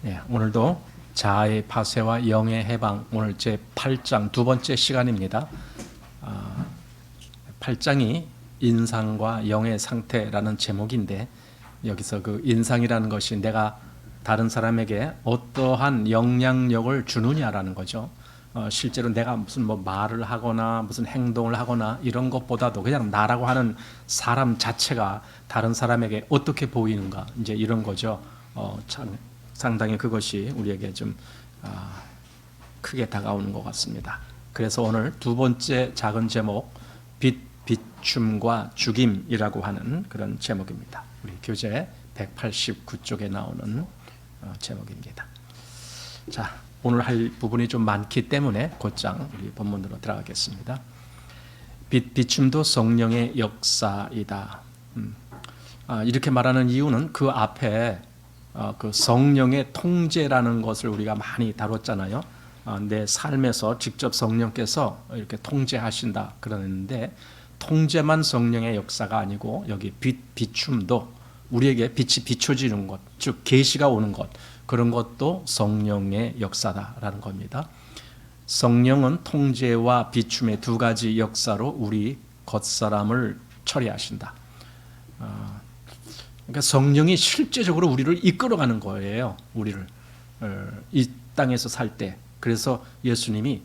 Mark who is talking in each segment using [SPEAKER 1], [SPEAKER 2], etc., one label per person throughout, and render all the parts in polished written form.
[SPEAKER 1] 네, 오늘도 자아의 파쇄와 영의 해방, 오늘 제 8장 두 번째 시간입니다. 8장이 인상과 영의 상태라는 제목인데, 여기서 그 인상이라는 것이 내가 다른 사람에게 어떠한 영향력을 주느냐라는 거죠. 실제로 내가 무슨 말을 하거나 무슨 행동을 하거나 이런 것보다도 그냥 나라고 하는 사람 자체가 다른 사람에게 어떻게 보이는가, 이제 이런 거죠. 참 상당히 그것이 우리에게 좀 크게 다가오는 것 같습니다. 그래서 오늘 두 번째 작은 제목, 빛, 비춤과 죽임이라고 하는 그런 제목입니다. 우리 교재 189쪽에 나오는 제목입니다. 자, 오늘 할 부분이 좀 많기 때문에 곧장 우리 본문으로 들어가겠습니다. 빛, 비춤도 성령의 역사이다. 이렇게 말하는 이유는 그 앞에 그 성령의 통제라는 것을 우리가 많이 다뤘잖아요. 내 삶에서 직접 성령께서 이렇게 통제하신다 그러는데, 통제만 성령의 역사가 아니고 여기 빛, 비춤도 우리에게 빛이 비춰지는 것, 즉 계시가 오는 것, 그런 것도 성령의 역사다라는 겁니다. 성령은 통제와 비춤의 두 가지 역사로 우리 겉사람을 처리하신다. 그러니까 성령이 실제적으로 우리를 이끌어가는 거예요. 우리를 이 땅에서 살 때. 그래서 예수님이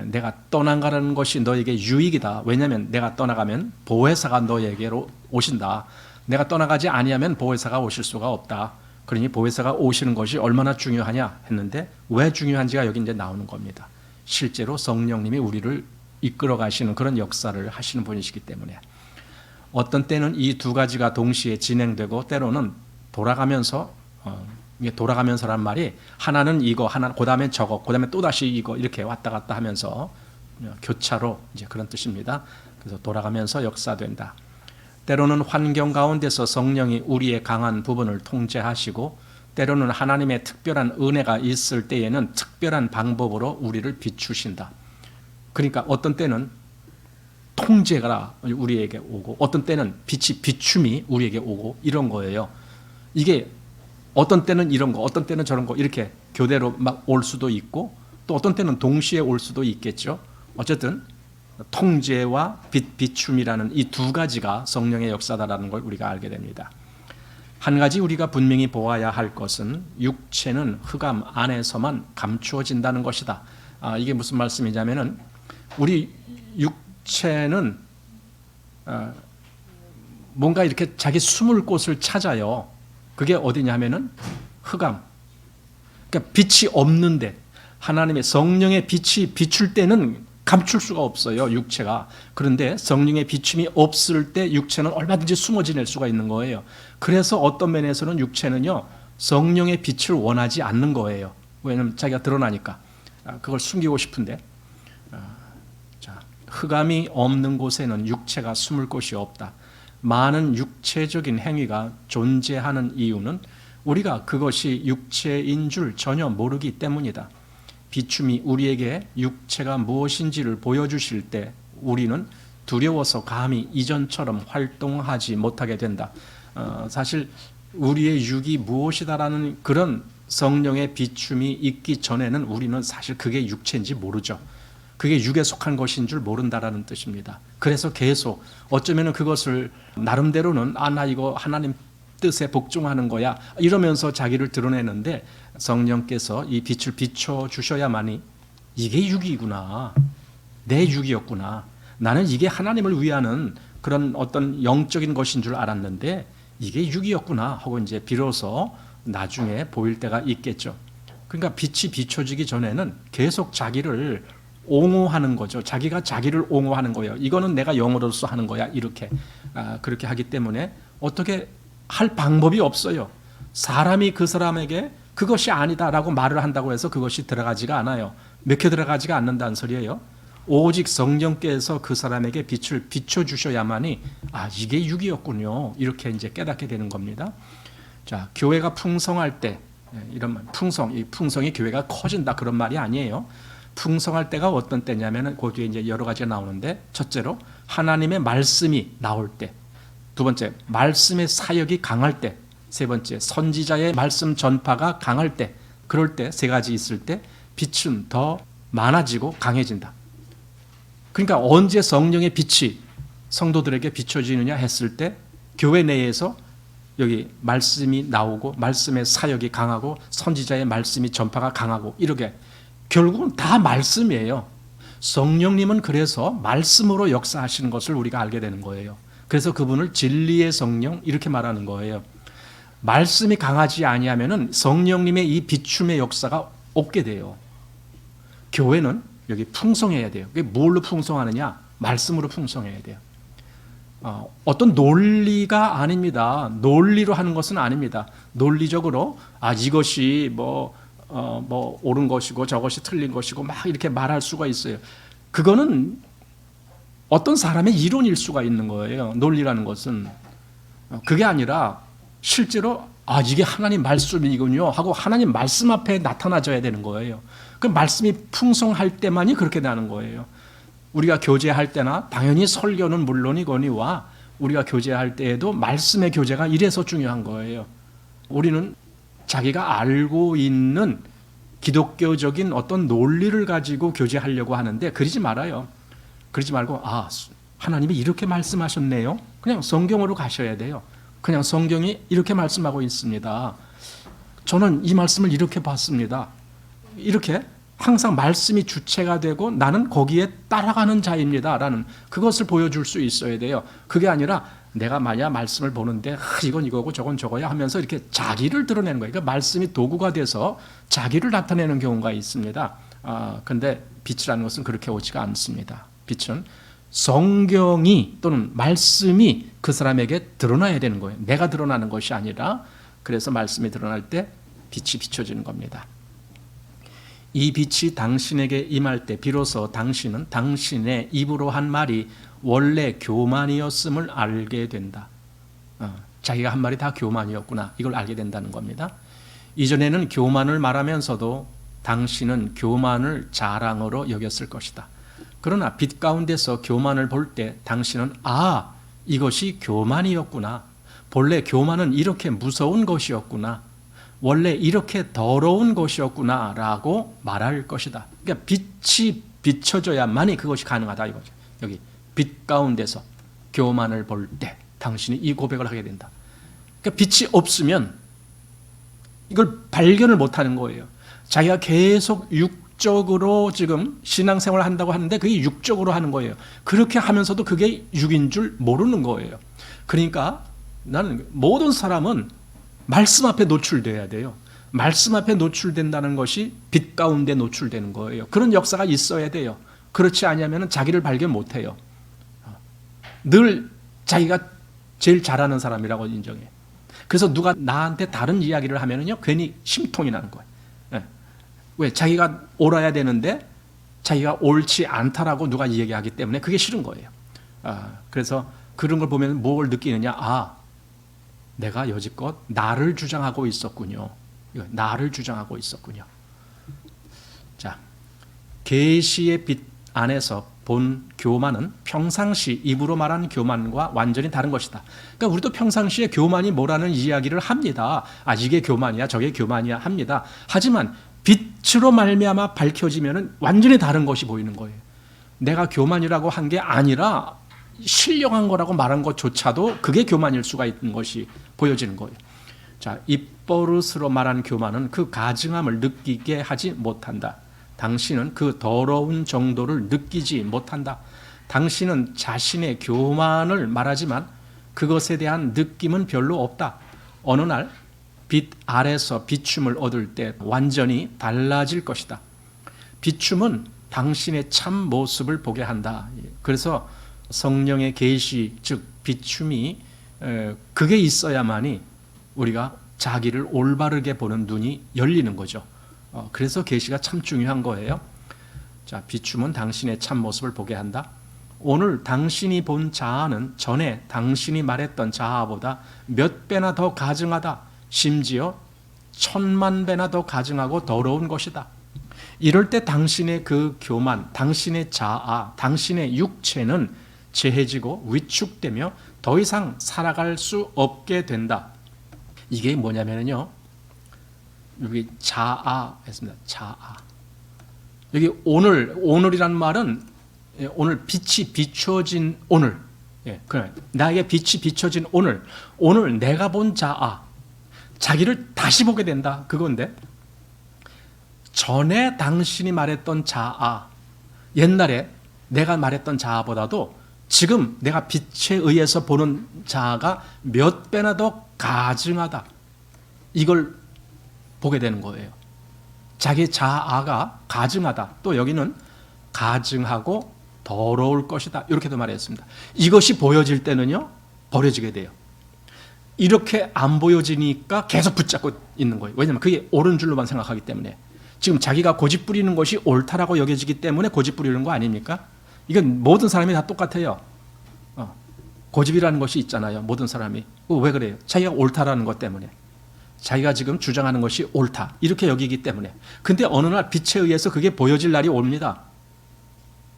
[SPEAKER 1] 내가 떠나가는 것이 너에게 유익이다. 왜냐하면 내가 떠나가면 보혜사가 너에게로 오신다. 내가 떠나가지 아니하면 보혜사가 오실 수가 없다. 그러니 보혜사가 오시는 것이 얼마나 중요하냐 했는데, 왜 중요한지가 여기 이제 나오는 겁니다. 실제로 성령님이 우리를 이끌어 가시는 그런 역사를 하시는 분이시기 때문에, 어떤 때는 이 두 가지가 동시에 진행되고, 때로는 돌아가면서, 이게 돌아가면서란 말이 하나는 이거, 하나 그 다음에 저거, 그 다음에 또 다시 이거, 이렇게 왔다 갔다 하면서 교차로, 이제 그런 뜻입니다. 그래서 돌아가면서 역사된다. 때로는 환경 가운데서 성령이 우리의 강한 부분을 통제하시고, 때로는 하나님의 특별한 은혜가 있을 때에는 특별한 방법으로 우리를 비추신다. 그러니까 어떤 때는 통제가 우리에게 오고, 어떤 때는 빛이 비춤이 우리에게 오고, 이런 거예요. 이게 어떤 때는 이런 거, 어떤 때는 저런 거, 이렇게 교대로 막 올 수도 있고, 또 어떤 때는 동시에 올 수도 있겠죠. 어쨌든 통제와 빛, 비춤이라는 이 두 가지가 성령의 역사다라는 걸 우리가 알게 됩니다. 한 가지 우리가 분명히 보아야 할 것은, 육체는 흑암 안에서만 감추어진다는 것이다. 이게 무슨 말씀이냐면은, 우리 육체는 뭔가 이렇게 자기 숨을 곳을 찾아요. 그게 어디냐면은 흑암. 그러니까 빛이 없는데, 하나님의 성령의 빛이 비출 때는 감출 수가 없어요, 육체가. 그런데 성령의 비춤이 없을 때 육체는 얼마든지 숨어 지낼 수가 있는 거예요. 그래서 어떤 면에서는 육체는요, 성령의 빛을 원하지 않는 거예요. 왜냐하면 자기가 드러나니까. 그걸 숨기고 싶은데, 흑암이 없는 곳에는 육체가 숨을 곳이 없다. 많은 육체적인 행위가 존재하는 이유는 우리가 그것이 육체인 줄 전혀 모르기 때문이다. 비춤이 우리에게 육체가 무엇인지를 보여주실 때 우리는 두려워서 감히 이전처럼 활동하지 못하게 된다. 사실 우리의 육이 무엇이다라는 그런 성령의 비춤이 있기 전에는 우리는 사실 그게 육체인지 모르죠. 그게 육에 속한 것인 줄 모른다라는 뜻입니다. 그래서 계속 어쩌면 그것을 나름대로는 나 이거 하나님 뜻에 복종하는 거야 이러면서 자기를 드러내는데, 성령께서 이 빛을 비춰주셔야만이 이게 육이구나, 내 육이었구나, 나는 이게 하나님을 위하는 그런 어떤 영적인 것인 줄 알았는데 이게 육이었구나 하고 이제 비로소 나중에 보일 때가 있겠죠. 그러니까 빛이 비춰지기 전에는 계속 자기를 옹호하는 거죠. 자기가 자기를 옹호하는 거예요. 이거는 내가 영으로서 하는 거야, 이렇게. 그렇게 하기 때문에 어떻게 할 방법이 없어요. 사람이 그 사람에게 그것이 아니다라고 말을 한다고 해서 그것이 들어가지가 않아요. 맥혀 들어가지가 않는다는 소리예요. 오직 성령께서 그 사람에게 빛을 비춰주셔야만이 이게 육이었군요, 이렇게 이제 깨닫게 되는 겁니다. 자, 교회가 풍성할 때, 이런 말, 이 풍성이 교회가 커진다 그런 말이 아니에요. 풍성할 때가 어떤 때냐면은 그 뒤에 이제 여러 가지가 나오는데, 첫째로 하나님의 말씀이 나올 때, 두 번째 말씀의 사역이 강할 때, 세 번째 선지자의 말씀 전파가 강할 때, 그럴 때 세 가지 있을 때 빛은 더 많아지고 강해진다. 그러니까 언제 성령의 빛이 성도들에게 비춰지느냐 했을 때 교회 내에서 여기 말씀이 나오고 말씀의 사역이 강하고 선지자의 말씀이 전파가 강하고 이렇게 결국은 다 말씀이에요. 성령님은 그래서 말씀으로 역사하시는 것을 우리가 알게 되는 거예요. 그래서 그분을 진리의 성령 이렇게 말하는 거예요. 말씀이 강하지 아니하면은 성령님의 이 비춤의 역사가 없게 돼요. 교회는 여기 풍성해야 돼요. 그게 뭘로 풍성하느냐? 말씀으로 풍성해야 돼요. 어떤 논리가 아닙니다. 논리로 하는 것은 아닙니다. 논리적으로 이것이 뭐 옳은 것이고 저것이 틀린 것이고 막 이렇게 말할 수가 있어요. 그거는 어떤 사람의 이론일 수가 있는 거예요. 논리라는 것은. 그게 아니라 실제로 이게 하나님 말씀이군요 하고 하나님 말씀 앞에 나타나져야 되는 거예요. 그 말씀이 풍성할 때만이 그렇게 나는 거예요. 우리가 교제할 때나 당연히 설교는 물론이거니와 우리가 교제할 때에도 말씀의 교제가 이래서 중요한 거예요. 우리는 자기가 알고 있는 기독교적인 어떤 논리를 가지고 교제하려고 하는데 그러지 말아요. 그러지 말고 하나님이 이렇게 말씀하셨네요. 그냥 성경으로 가셔야 돼요. 그냥 성경이 이렇게 말씀하고 있습니다. 저는 이 말씀을 이렇게 봤습니다. 이렇게 항상 말씀이 주체가 되고 나는 거기에 따라가는 자입니다 라는 그것을 보여줄 수 있어야 돼요. 그게 아니라 내가 만약 말씀을 보는데 이건 이거고 저건 저거야 하면서 이렇게 자기를 드러내는 거예요. 그러니까 말씀이 도구가 돼서 자기를 나타내는 경우가 있습니다. 근데 빛이라는 것은 그렇게 오지가 않습니다. 빛은 성경이 또는 말씀이 그 사람에게 드러나야 되는 거예요. 내가 드러나는 것이 아니라 그래서 말씀이 드러날 때 빛이 비춰지는 겁니다. 이 빛이 당신에게 임할 때 비로소 당신은 당신의 입으로 한 말이 원래 교만이었음을 알게 된다. 자기가 한 말이 다 교만이었구나. 이걸 알게 된다는 겁니다. 이전에는 교만을 말하면서도 당신은 교만을 자랑으로 여겼을 것이다. 그러나 빛 가운데서 교만을 볼 때 당신은 이것이 교만이었구나. 본래 교만은 이렇게 무서운 것이었구나. 원래 이렇게 더러운 것이었구나 라고 말할 것이다. 그러니까 빛이 비춰져야만이 그것이 가능하다 이거죠. 여기 빛 가운데서 교만을 볼 때 당신이 이 고백을 하게 된다. 그러니까 빛이 없으면 이걸 발견을 못하는 거예요. 자기가 계속 육적으로 지금 신앙생활을 한다고 하는데 그게 육적으로 하는 거예요. 그렇게 하면서도 그게 육인 줄 모르는 거예요. 그러니까 나는 모든 사람은 말씀 앞에 노출돼야 돼요. 말씀 앞에 노출된다는 것이 빛 가운데 노출되는 거예요. 그런 역사가 있어야 돼요. 그렇지 않으면 자기를 발견 못해요. 늘 자기가 제일 잘하는 사람이라고 인정해. 그래서 누가 나한테 다른 이야기를 하면은요 괜히 심통이 나는 거예요. 왜? 자기가 옳아야 되는데 자기가 옳지 않다라고 누가 얘기하기 때문에 그게 싫은 거예요. 그래서 그런 걸 보면 뭘 느끼느냐? 내가 여지껏 나를 주장하고 있었군요. 나를 주장하고 있었군요. 자, 계시의 빛 안에서 본 교만은 평상시 입으로 말하는 교만과 완전히 다른 것이다. 그러니까 우리도 평상시에 교만이 뭐라는 이야기를 합니다. 이게 교만이야, 저게 교만이야 합니다. 하지만 빛으로 말미암아 밝혀지면은 완전히 다른 것이 보이는 거예요. 내가 교만이라고 한 게 아니라 신령한 거라고 말한 것조차도 그게 교만일 수가 있는 것이 보여지는 거예요. 자, 입버릇으로 말한 교만은 그 가증함을 느끼게 하지 못한다. 당신은 그 더러운 정도를 느끼지 못한다. 당신은 자신의 교만을 말하지만 그것에 대한 느낌은 별로 없다. 어느 날 빛 아래서 비춤을 얻을 때 완전히 달라질 것이다. 비춤은 당신의 참 모습을 보게 한다. 그래서 성령의 계시, 즉 비춤이 그게 있어야만이 우리가 자기를 올바르게 보는 눈이 열리는 거죠. 그래서 계시가 참 중요한 거예요. 자, 비춤은 당신의 참 모습을 보게 한다. 오늘 당신이 본 자아는 전에 당신이 말했던 자아보다 몇 배나 더 가증하다. 심지어 1000만 배나 더 가증하고 더러운 것이다. 이럴 때 당신의 그 교만, 당신의 자아, 당신의 육체는 재해지고 위축되며 더 이상 살아갈 수 없게 된다. 이게 뭐냐면요, 여기 자아 했습니다. 자아. 여기 오늘이라는 말은 오늘 빛이 비춰진 오늘. 예, 그래. 나에게 빛이 비춰진 오늘 내가 본 자아. 자기를 다시 보게 된다. 그건데 전에 당신이 말했던 자아, 옛날에 내가 말했던 자아보다도 지금 내가 빛에 의해서 보는 자아가 몇 배나 더 가증하다. 이걸 보게 되는 거예요. 자기 자아가 가증하다. 또 여기는 가증하고 더러울 것이다. 이렇게도 말했습니다. 이것이 보여질 때는요, 버려지게 돼요. 이렇게 안 보여지니까 계속 붙잡고 있는 거예요. 왜냐하면 그게 옳은 줄로만 생각하기 때문에. 지금 자기가 고집 부리는 것이 옳다라고 여겨지기 때문에 고집 부리는 거 아닙니까? 이건 모든 사람이 다 똑같아요. 고집이라는 것이 있잖아요. 모든 사람이. 왜 그래요? 자기가 옳다라는 것 때문에. 자기가 지금 주장하는 것이 옳다. 이렇게 여기기 때문에. 근데 어느 날 빛에 의해서 그게 보여질 날이 옵니다.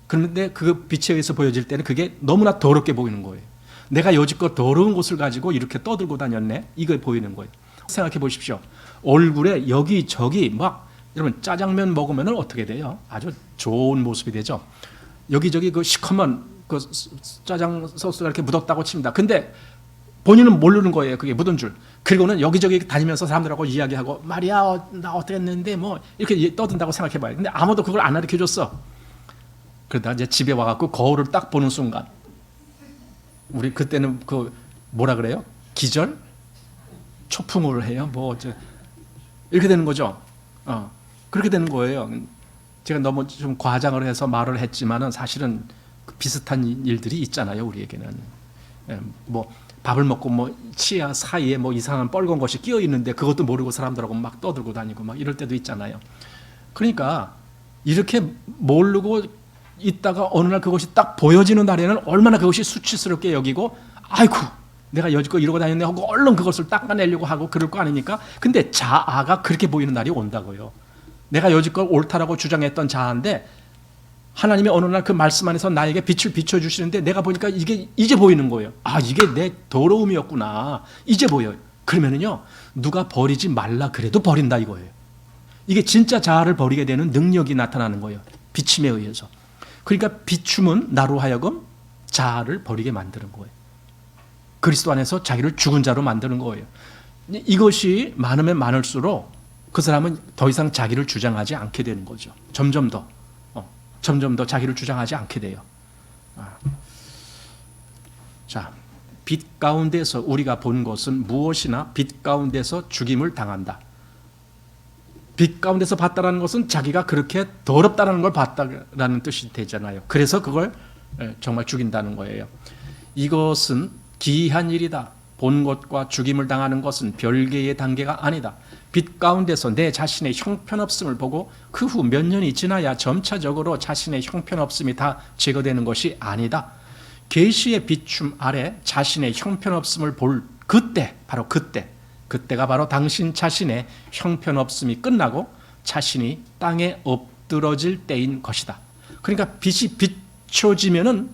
[SPEAKER 1] 그런데 그 빛에 의해서 보여질 때는 그게 너무나 더럽게 보이는 거예요. 내가 여지껏 더러운 것을 가지고 이렇게 떠들고 다녔네. 이거 보이는 거예요. 생각해 보십시오. 얼굴에 여기저기 막 여러분 짜장면 먹으면 어떻게 돼요? 아주 좋은 모습이 되죠. 여기저기 그 시커먼 그 짜장 소스가 이렇게 묻었다고 칩니다. 근데 본인은 모르는 거예요. 그게 묻은 줄. 그리고는 여기저기 다니면서 사람들하고 이야기하고 말이야 나 어떻게 했는데 뭐 이렇게 떠든다고 생각해 봐요. 근데 아무도 그걸 안 가르쳐 줬어. 그러다 이제 집에 와갖고 거울을 딱 보는 순간 우리 그때는 그 뭐라 그래요? 기절? 초풍을 해요? 이렇게 되는 거죠. 그렇게 되는 거예요. 제가 너무 좀 과장을 해서 말을 했지만은 사실은 비슷한 일들이 있잖아요. 우리에게는. 뭐 밥을 먹고 뭐 치아 사이에 뭐 이상한 빨간 것이 끼어 있는데 그것도 모르고 사람들하고 막 떠들고 다니고 막 이럴 때도 있잖아요. 그러니까 이렇게 모르고 있다가 어느 날 그것이 딱 보여지는 날에는 얼마나 그것이 수치스럽게 여기고 아이고 내가 여지껏 이러고 다녔네 하고 얼른 그것을 닦아내려고 하고 그럴 거 아닙니까? 근데 자아가 그렇게 보이는 날이 온다고요. 내가 여지껏 옳다라고 주장했던 자아인데 하나님이 어느 날 그 말씀 안에서 나에게 빛을 비춰주시는데 내가 보니까 이게 이제 보이는 거예요. 아, 이게 내 더러움이었구나. 이제 보여요. 그러면은요, 누가 버리지 말라 그래도 버린다 이거예요. 이게 진짜 자아를 버리게 되는 능력이 나타나는 거예요. 비침에 의해서. 그러니까 비춤은 나로 하여금 자아를 버리게 만드는 거예요. 그리스도 안에서 자기를 죽은 자로 만드는 거예요. 이것이 많으면 많을수록 그 사람은 더 이상 자기를 주장하지 않게 되는 거죠. 점점 더 자기를 주장하지 않게 돼요. 자, 빛 가운데서 우리가 본 것은 무엇이나 빛 가운데서 죽임을 당한다. 빛 가운데서 봤다라는 것은 자기가 그렇게 더럽다라는 걸 봤다라는 뜻이 되잖아요. 그래서 그걸 정말 죽인다는 거예요. 이것은 기이한 일이다. 본 것과 죽임을 당하는 것은 별개의 단계가 아니다. 빛 가운데서 내 자신의 형편없음을 보고 그 후 몇 년이 지나야 점차적으로 자신의 형편없음이 다 제거되는 것이 아니다. 계시의 비춤 아래 자신의 형편없음을 볼 그때, 바로 그때가 바로 당신 자신의 형편없음이 끝나고 자신이 땅에 엎드러질 때인 것이다. 그러니까 빛이 비춰지면은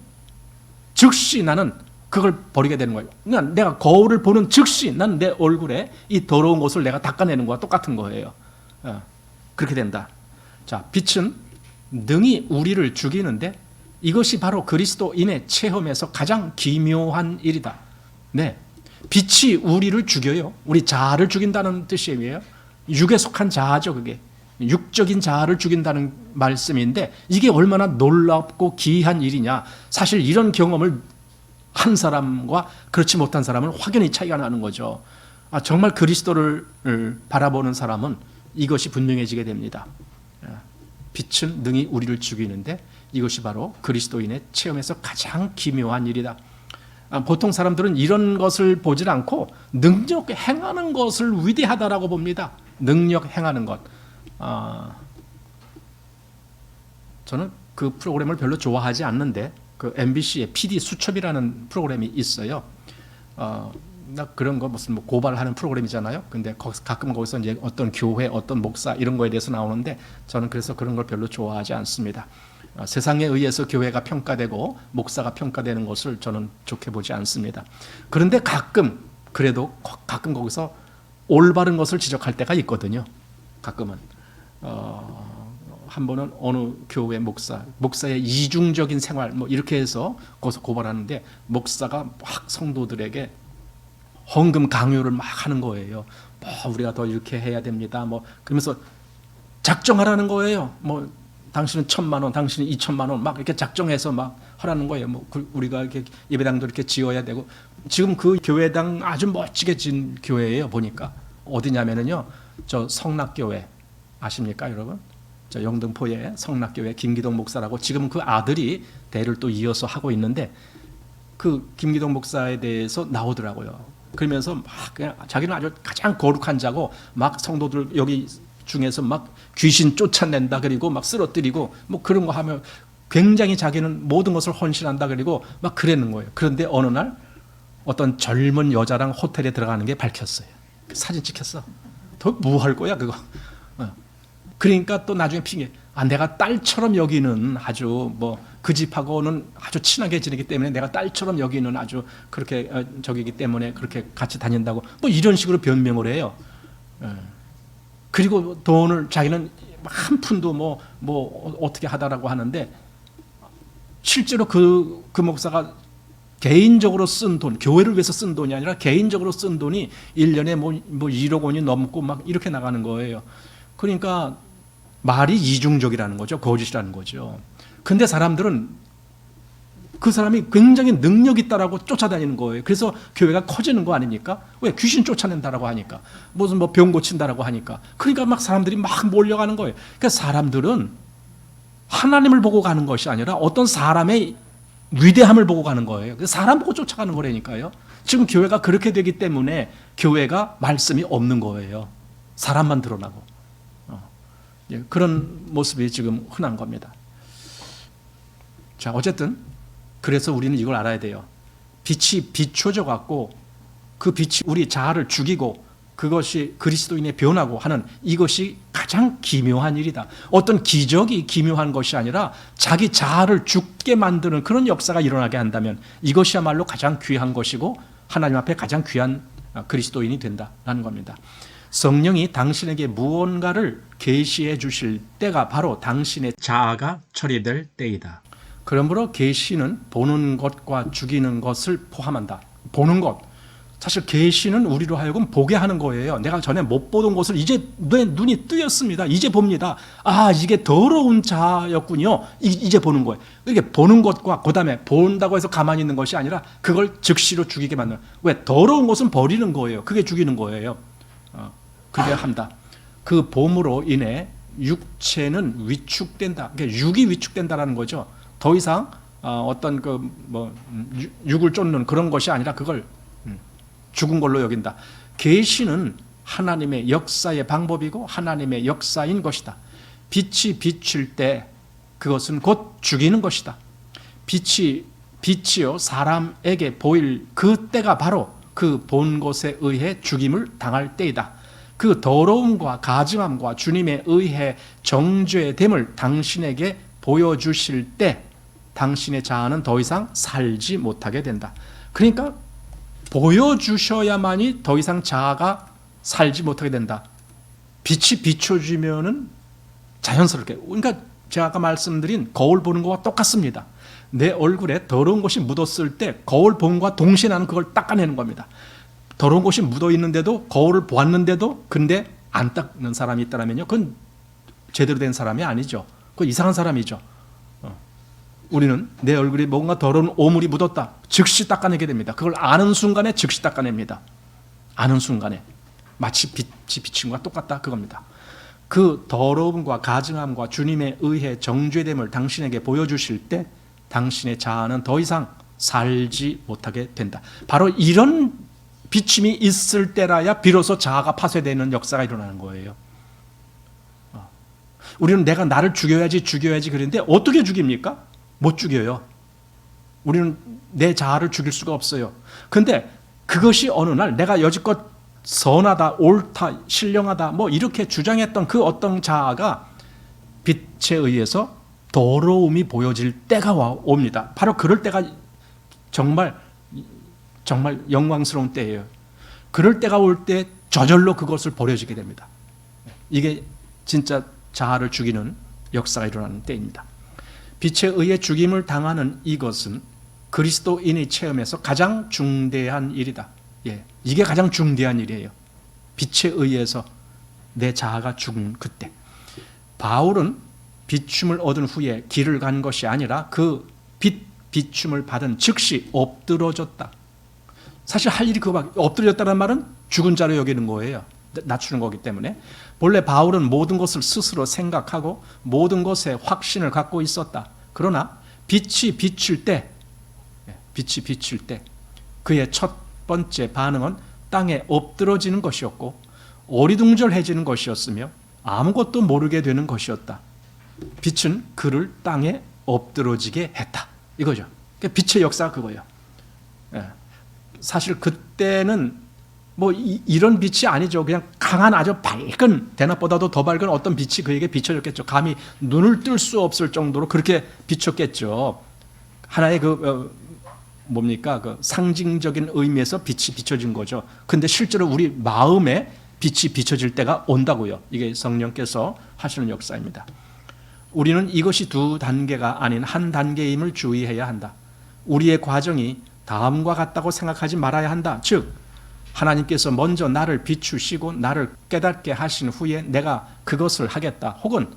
[SPEAKER 1] 즉시 나는 그걸 버리게 되는 거예요. 그러니까 내가 거울을 보는 즉시 난 내 얼굴에 이 더러운 것을 내가 닦아내는 거와 똑같은 거예요. 그렇게 된다. 자, 빛은 능히 우리를 죽이는데 이것이 바로 그리스도인의 체험에서 가장 기묘한 일이다. 네, 빛이 우리를 죽여요. 우리 자아를 죽인다는 뜻이에요. 육에 속한 자아죠, 그게. 육적인 자아를 죽인다는 말씀인데 이게 얼마나 놀랍고 기이한 일이냐. 사실 이런 경험을 한 사람과 그렇지 못한 사람은 확연히 차이가 나는 거죠. 정말 그리스도를 바라보는 사람은 이것이 분명해지게 됩니다. 빛은 능히 우리를 죽이는데 이것이 바로 그리스도인의 체험에서 가장 기묘한 일이다. 보통 사람들은 이런 것을 보질 않고 능력 행하는 것을 위대하다라고 봅니다. 능력 행하는 것. 저는 그 프로그램을 별로 좋아하지 않는데 그 MBC의 PD 수첩이라는 프로그램이 있어요. 나 그런 거 무슨 뭐 고발하는 프로그램이잖아요. 근데 가끔 거기서 이제 어떤 교회, 어떤 목사 이런 거에 대해서 나오는데 저는 그래서 그런 걸 별로 좋아하지 않습니다. 세상에 의해서 교회가 평가되고 목사가 평가되는 것을 저는 좋게 보지 않습니다. 그런데 가끔 거기서 올바른 것을 지적할 때가 있거든요. 가끔은 한 번은 어느 교회 목사의 이중적인 생활 뭐 이렇게 해서 고발하는데 목사가 막 성도들에게 헌금 강요를 막 하는 거예요. 뭐 우리가 더 이렇게 해야 됩니다. 뭐 그러면서 작정하라는 거예요. 뭐 당신은 1,000만 원, 당신은 2,000만 원 막 이렇게 작정해서 막 하라는 거예요. 뭐 우리가 이렇게 예배당도 이렇게 지어야 되고. 지금 그 교회당 아주 멋지게 진 교회예요. 보니까 어디냐면은요, 저 성락교회 아십니까, 여러분? 저 영등포의 성락교회 김기동 목사라고 지금 그 아들이 대를 또 이어서 하고 있는데 그 김기동 목사에 대해서 나오더라고요. 그러면서 막 그냥 자기는 아주 가장 거룩한 자고 막 성도들 여기 중에서 막 귀신 쫓아낸다 그리고 막 쓰러뜨리고 뭐 그런 거 하면 굉장히 자기는 모든 것을 헌신한다 그리고 막 그러는 거예요. 그런데 어느 날 어떤 젊은 여자랑 호텔에 들어가는 게 밝혔어요. 사진 찍혔어. 더 뭐 할 거야 그거. 그러니까 또 나중에 핑계. 내가 딸처럼 여기는 아주 뭐 그 집하고는 아주 친하게 지내기 때문에 내가 딸처럼 여기는 아주 그렇게 저기기 때문에 그렇게 같이 다닌다고 뭐 이런 식으로 변명을 해요. 그리고 돈을 자기는 한 푼도 뭐 어떻게 하다라고 하는데 실제로 그 목사가 개인적으로 쓴 돈, 교회를 위해서 쓴 돈이 아니라 개인적으로 쓴 돈이 1년에 뭐 1억 원이 넘고 막 이렇게 나가는 거예요. 그러니까 말이 이중적이라는 거죠. 거짓이라는 거죠. 근데 사람들은 그 사람이 굉장히 능력 있다라고 쫓아다니는 거예요. 그래서 교회가 커지는 거 아닙니까? 왜? 귀신 쫓아낸다라고 하니까. 무슨 뭐 병 고친다라고 하니까. 그러니까 막 사람들이 막 몰려가는 거예요. 그러니까 사람들은 하나님을 보고 가는 것이 아니라 어떤 사람의 위대함을 보고 가는 거예요. 사람 보고 쫓아가는 거라니까요. 지금 교회가 그렇게 되기 때문에 교회가 말씀이 없는 거예요. 사람만 드러나고. 그런 모습이 지금 흔한 겁니다. 자, 어쨌든 그래서 우리는 이걸 알아야 돼요. 빛이 비춰져 갖고 그 빛이 우리 자아를 죽이고 그것이 그리스도인의 변하고 하는 이것이 가장 기묘한 일이다. 어떤 기적이 기묘한 것이 아니라 자기 자아를 죽게 만드는 그런 역사가 일어나게 한다면 이것이야말로 가장 귀한 것이고 하나님 앞에 가장 귀한 그리스도인이 된다라는 겁니다. 성령이 당신에게 무언가를 계시해 주실 때가 바로 당신의 자아가 처리될 때이다. 그러므로 계시는 보는 것과 죽이는 것을 포함한다. 보는 것. 사실 계시는 우리로 하여금 보게 하는 거예요. 내가 전에 못 보던 것을 이제 내 눈이 뜨였습니다. 이제 봅니다. 이게 더러운 자였군요. 이제 보는 거예요. 이렇게 보는 것과 그다음에 본다고 해서 가만히 있는 것이 아니라 그걸 즉시로 죽이게 만드는. 왜? 더러운 것은 버리는 거예요. 그게 죽이는 거예요. 그래야 한다. 그 봄으로 인해 육체는 위축된다. 그러니까 육이 위축된다라는 거죠. 더 이상 어떤 육을 쫓는 그런 것이 아니라 그걸 죽은 걸로 여긴다. 계시는 하나님의 역사의 방법이고 하나님의 역사인 것이다. 빛이 비칠 때 그것은 곧 죽이는 것이다. 빛이요 사람에게 보일 그 때가 바로 그 본 것에 의해 죽임을 당할 때이다. 그 더러움과 가증함과 주님에 의해 정죄됨을 당신에게 보여주실 때 당신의 자아는 더 이상 살지 못하게 된다. 그러니까 보여주셔야만이 더 이상 자아가 살지 못하게 된다. 빛이 비춰지면은 자연스럽게. 그러니까 제가 아까 말씀드린 거울 보는 것과 똑같습니다. 내 얼굴에 더러운 것이 묻었을 때 거울 본과 동시에 나는 그걸 닦아내는 겁니다. 더러운 것이 묻어 있는데도 거울을 보았는데도 근데 안 닦는 사람이 있다면요, 그건 제대로 된 사람이 아니죠. 그건 이상한 사람이죠. 우리는 내 얼굴에 뭔가 더러운 오물이 묻었다. 즉시 닦아내게 됩니다. 그걸 아는 순간에 즉시 닦아냅니다. 아는 순간에. 마치 빛이 비친 것과 똑같다 그겁니다. 그 더러움과 가증함과 주님에 의해 정죄됨을 당신에게 보여주실 때 당신의 자아는 더 이상 살지 못하게 된다. 바로 이런 비침이 있을 때라야 비로소 자아가 파쇄되는 역사가 일어나는 거예요. 우리는 내가 나를 죽여야지 그랬는데 어떻게 죽입니까? 못 죽여요. 우리는 내 자아를 죽일 수가 없어요. 그런데 그것이 어느 날 내가 여지껏 선하다, 옳다, 신령하다 뭐 이렇게 주장했던 그 어떤 자아가 빛에 의해서 더러움이 보여질 때가 옵니다. 바로 그럴 때가 정말 영광스러운 때예요. 그럴 때가 올 때 저절로 그것을 버려지게 됩니다. 이게 진짜 자아를 죽이는 역사가 일어나는 때입니다. 빛에 의해 죽임을 당하는 이것은 그리스도인의 체험에서 가장 중대한 일이다. 예, 이게 가장 중대한 일이에요. 빛에 의해서 내 자아가 죽은 그때. 바울은 비춤을 얻은 후에 길을 간 것이 아니라 그 비춤을 받은 즉시 엎드러졌다. 사실 할 일이 그거밖에, 엎드려졌다는 말은 죽은 자로 여기는 거예요. 낮추는 거기 때문에. 본래 바울은 모든 것을 스스로 생각하고 모든 것에 확신을 갖고 있었다. 그러나 빛이 비칠 때 그의 첫 번째 반응은 땅에 엎드러지는 것이었고 어리둥절해지는 것이었으며 아무것도 모르게 되는 것이었다. 빛은 그를 땅에 엎드러지게 했다. 이거죠. 빛의 역사가 그거예요. 사실 그때는 뭐 이런 빛이 아니죠. 그냥 강한 아주 밝은, 대낮보다도 더 밝은 어떤 빛이 그에게 비춰졌겠죠. 감히 눈을 뜰 수 없을 정도로 그렇게 비쳤겠죠. 하나의 뭡니까? 그 상징적인 의미에서 빛이 비춰진 거죠. 근데 실제로 우리 마음에 빛이 비춰질 때가 온다고요. 이게 성령께서 하시는 역사입니다. 우리는 이것이 두 단계가 아닌 한 단계임을 주의해야 한다. 우리의 과정이 다음과 같다고 생각하지 말아야 한다. 즉 하나님께서 먼저 나를 비추시고 나를 깨닫게 하신 후에 내가 그것을 하겠다. 혹은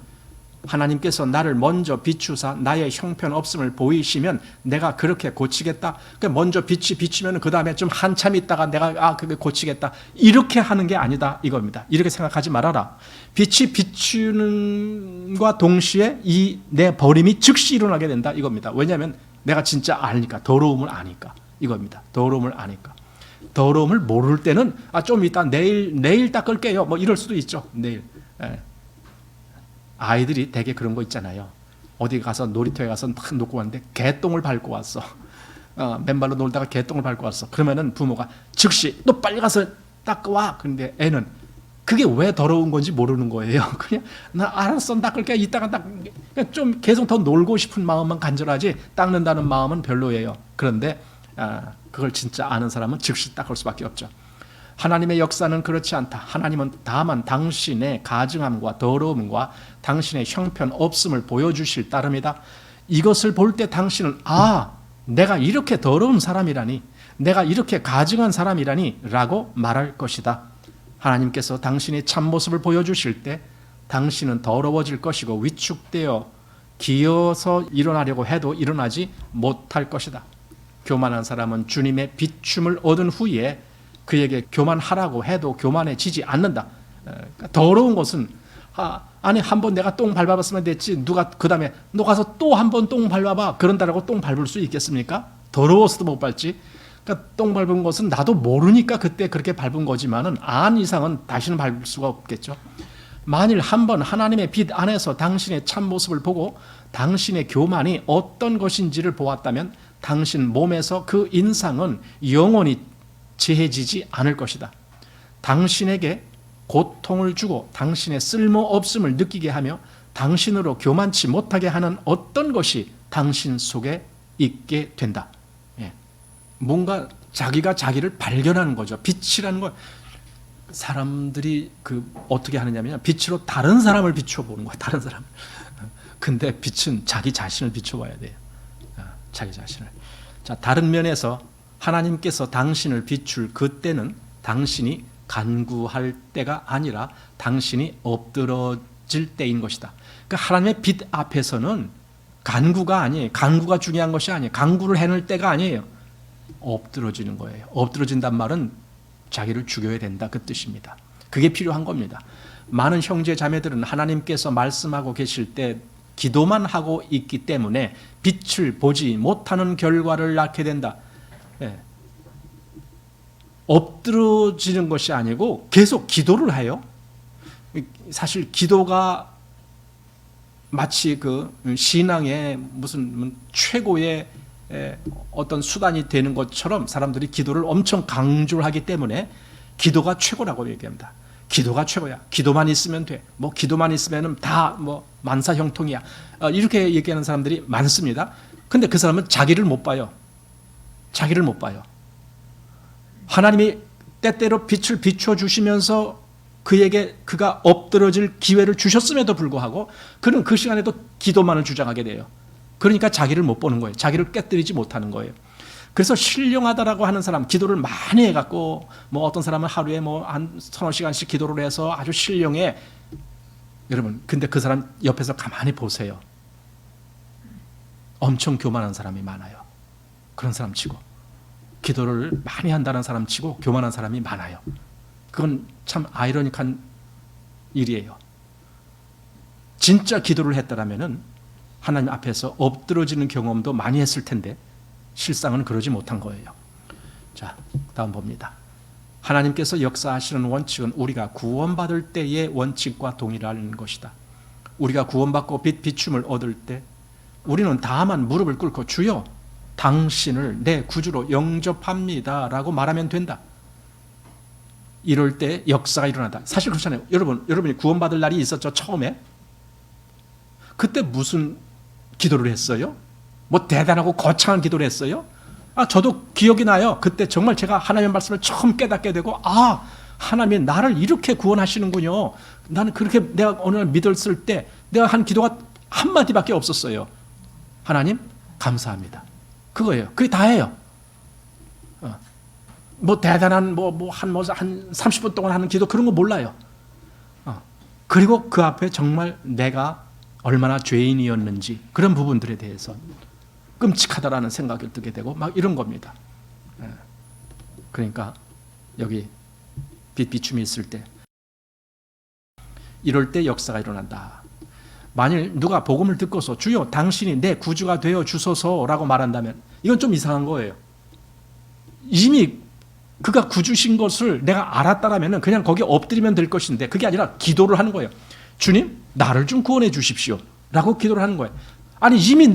[SPEAKER 1] 하나님께서 나를 먼저 비추사 나의 형편없음을 보이시면 내가 그렇게 고치겠다. 먼저 빛이 비치면 그 다음에 좀 한참 있다가 내가 그게 고치겠다. 이렇게 하는 게 아니다 이겁니다. 이렇게 생각하지 말아라. 빛이 비추는과 동시에 이 내 버림이 즉시 일어나게 된다 이겁니다. 왜냐하면 내가 진짜 아니까, 더러움을 아니까 이겁니다. 더러움을 아니까. 더러움을 모를 때는 좀 이따 내일 닦을게요. 뭐 이럴 수도 있죠. 내일. 아이들이 되게 그런 거 있잖아요. 어디 가서 놀이터에 가서 딱 놓고 왔는데 개똥을 밟고 왔어. 맨발로 놀다가 개똥을 밟고 왔어. 그러면은 부모가 즉시 너 빨리 가서 닦아 와. 그런데 애는 그게 왜 더러운 건지 모르는 거예요. 그냥 나 알았어 닦을게. 이따가 좀 계속 더 놀고 싶은 마음만 간절하지 닦는다는 마음은 별로예요. 그런데 그걸 진짜 아는 사람은 즉시 닦을 수밖에 없죠. 하나님의 역사는 그렇지 않다. 하나님은 다만 당신의 가증함과 더러움과 당신의 형편없음을 보여주실 따름이다. 이것을 볼 때 당신은 내가 이렇게 더러운 사람이라니, 내가 이렇게 가증한 사람이라니 라고 말할 것이다. 하나님께서 당신의 참모습을 보여주실 때 당신은 더러워질 것이고 위축되어 기어서 일어나려고 해도 일어나지 못할 것이다. 교만한 사람은 주님의 비춤을 얻은 후에 그에게 교만하라고 해도 교만해지지 않는다. 더러운 것은 아니 한 번 내가 똥 밟아봤으면 됐지 누가 그 다음에 너 가서 또 한 번 똥 밟아봐 그런다라고 똥 밟을 수 있겠습니까? 더러워서도 못 밟지. 그러니까 똥 밟은 것은 나도 모르니까 그때 그렇게 밟은 거지만은 안 이상은 다시는 밟을 수가 없겠죠. 만일 한 번 하나님의 빛 안에서 당신의 참모습을 보고 당신의 교만이 어떤 것인지를 보았다면 당신 몸에서 그 인상은 영원히 제해지지 않을 것이다. 당신에게 고통을 주고 당신의 쓸모없음을 느끼게 하며 당신으로 교만치 못하게 하는 어떤 것이 당신 속에 있게 된다. 뭔가 자기가 자기를 발견하는 거죠. 빛이라는 걸 사람들이 어떻게 하느냐면 빛으로 다른 사람을 비춰보는 거야. 다른 사람. 근데 빛은 자기 자신을 비춰봐야 돼요. 자기 자신을. 자, 다른 면에서 하나님께서 당신을 비출 그때는 당신이 간구할 때가 아니라 당신이 엎드러질 때인 것이다. 그러니까 하나님의 빛 앞에서는 간구가 아니에요. 간구가 중요한 것이 아니에요. 간구를 해낼 때가 아니에요. 엎드러지는 거예요. 엎드러진단 말은 자기를 죽여야 된다 그 뜻입니다. 그게 필요한 겁니다. 많은 형제 자매들은 하나님께서 말씀하고 계실 때 기도만 하고 있기 때문에 빛을 보지 못하는 결과를 낳게 된다. 엎드러지는 것이 아니고 계속 기도를 해요. 사실 기도가 마치 신앙의 무슨 최고의 어떤 수단이 되는 것처럼 사람들이 기도를 엄청 강조를 하기 때문에 기도가 최고라고 얘기합니다. 기도가 최고야. 기도만 있으면 돼. 뭐 기도만 있으면 다 만사형통이야. 이렇게 얘기하는 사람들이 많습니다. 근데 그 사람은 자기를 못 봐요. 자기를 못 봐요. 하나님이 때때로 빛을 비춰주시면서 그에게 그가 엎드러질 기회를 주셨음에도 불구하고 그는 그 시간에도 기도만을 주장하게 돼요. 그러니까 자기를 못 보는 거예요. 자기를 깨뜨리지 못하는 거예요. 그래서 신령하다라고 하는 사람, 기도를 많이 해갖고 뭐 어떤 사람은 하루에 뭐 한 서너 시간씩 기도를 해서 아주 신령해. 여러분, 근데 그 사람 옆에서 가만히 보세요. 엄청 교만한 사람이 많아요. 그런 사람 치고 기도를 많이 한다는 사람 치고 교만한 사람이 많아요. 그건 참 아이러니한 일이에요. 진짜 기도를 했더라면은 하나님 앞에서 엎드러지는 경험도 많이 했을 텐데 실상은 그러지 못한 거예요. 자, 다음 봅니다. 하나님께서 역사하시는 원칙은 우리가 구원받을 때의 원칙과 동일한 것이다. 우리가 구원받고 비춤을 얻을 때 우리는 다만 무릎을 꿇고 주여 당신을 내 구주로 영접합니다 라고 말하면 된다. 이럴 때 역사가 일어난다. 사실 그렇잖아요. 여러분이 구원받을 날이 있었죠. 처음에. 그때 무슨 기도를 했어요? 뭐 대단하고 거창한 기도를 했어요? 저도 기억이 나요. 그때 정말 제가 하나님의 말씀을 처음 깨닫게 되고 하나님이 나를 이렇게 구원하시는군요. 나는 그렇게 내가 어느 날 믿었을 때 내가 한 기도가 한마디밖에 없었어요. 하나님 감사합니다. 그거예요. 그게 다예요. 뭐 대단한 한 30분 동안 하는 기도 그런 거 몰라요. 그리고 그 앞에 정말 내가 얼마나 죄인이었는지 그런 부분들에 대해서 끔찍하다라는 생각을 들게 되고 막 이런 겁니다. 그러니까 여기 비춤이 있을 때 이럴 때 역사가 일어난다. 만일 누가 복음을 듣고서 주여 당신이 내 구주가 되어 주소서라고 말한다면 이건 좀 이상한 거예요. 이미 그가 구주신 것을 내가 알았다라면 그냥 거기에 엎드리면 될 것인데 그게 아니라 기도를 하는 거예요. 주님 나를 좀 구원해 주십시오 라고 기도를 하는 거예요. 아니 이미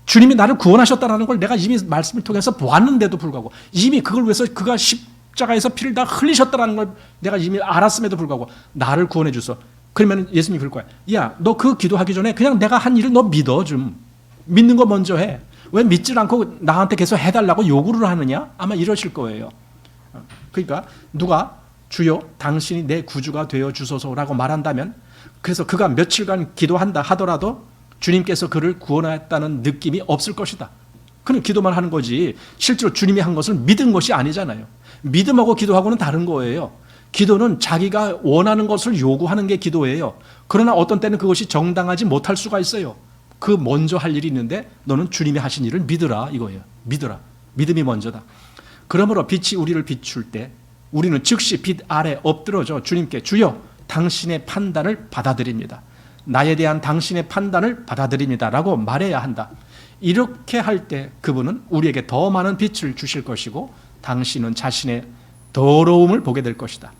[SPEAKER 1] 주님이 나를 구원하셨다는 걸 내가 이미 말씀을 통해서 보았는데도 불구하고 이미 그걸 위해서 그가 십자가에서 피를 다 흘리셨다는 걸 내가 이미 알았음에도 불구하고 나를 구원해 주소. 그러면 예수님이 그럴 거야. 야, 너 그 기도하기 전에 그냥 내가 한 일을 너 믿어 좀. 믿는 거 먼저 해. 왜 믿질 않고 나한테 계속 해달라고 요구를 하느냐? 아마 이러실 거예요. 그러니까 누가 주여 당신이 내 구주가 되어 주소서라고 말한다면 그래서 그가 며칠간 기도한다 하더라도 주님께서 그를 구원했다는 느낌이 없을 것이다. 그는 기도만 하는 거지 실제로 주님이 한 것을 믿은 것이 아니잖아요. 믿음하고 기도하고는 다른 거예요. 기도는 자기가 원하는 것을 요구하는 게 기도예요. 그러나 어떤 때는 그것이 정당하지 못할 수가 있어요. 그 먼저 할 일이 있는데 너는 주님이 하신 일을 믿으라 이거예요. 믿으라. 믿음이 먼저다. 그러므로 빛이 우리를 비출 때 우리는 즉시 빛 아래 엎드러져 주님께 주여 당신의 판단을 받아들입니다. 나에 대한 당신의 판단을 받아들입니다 라고 말해야 한다. 이렇게 할 때 그분은 우리에게 더 많은 빛을 주실 것이고 당신은 자신의 더러움을 보게 될 것이다.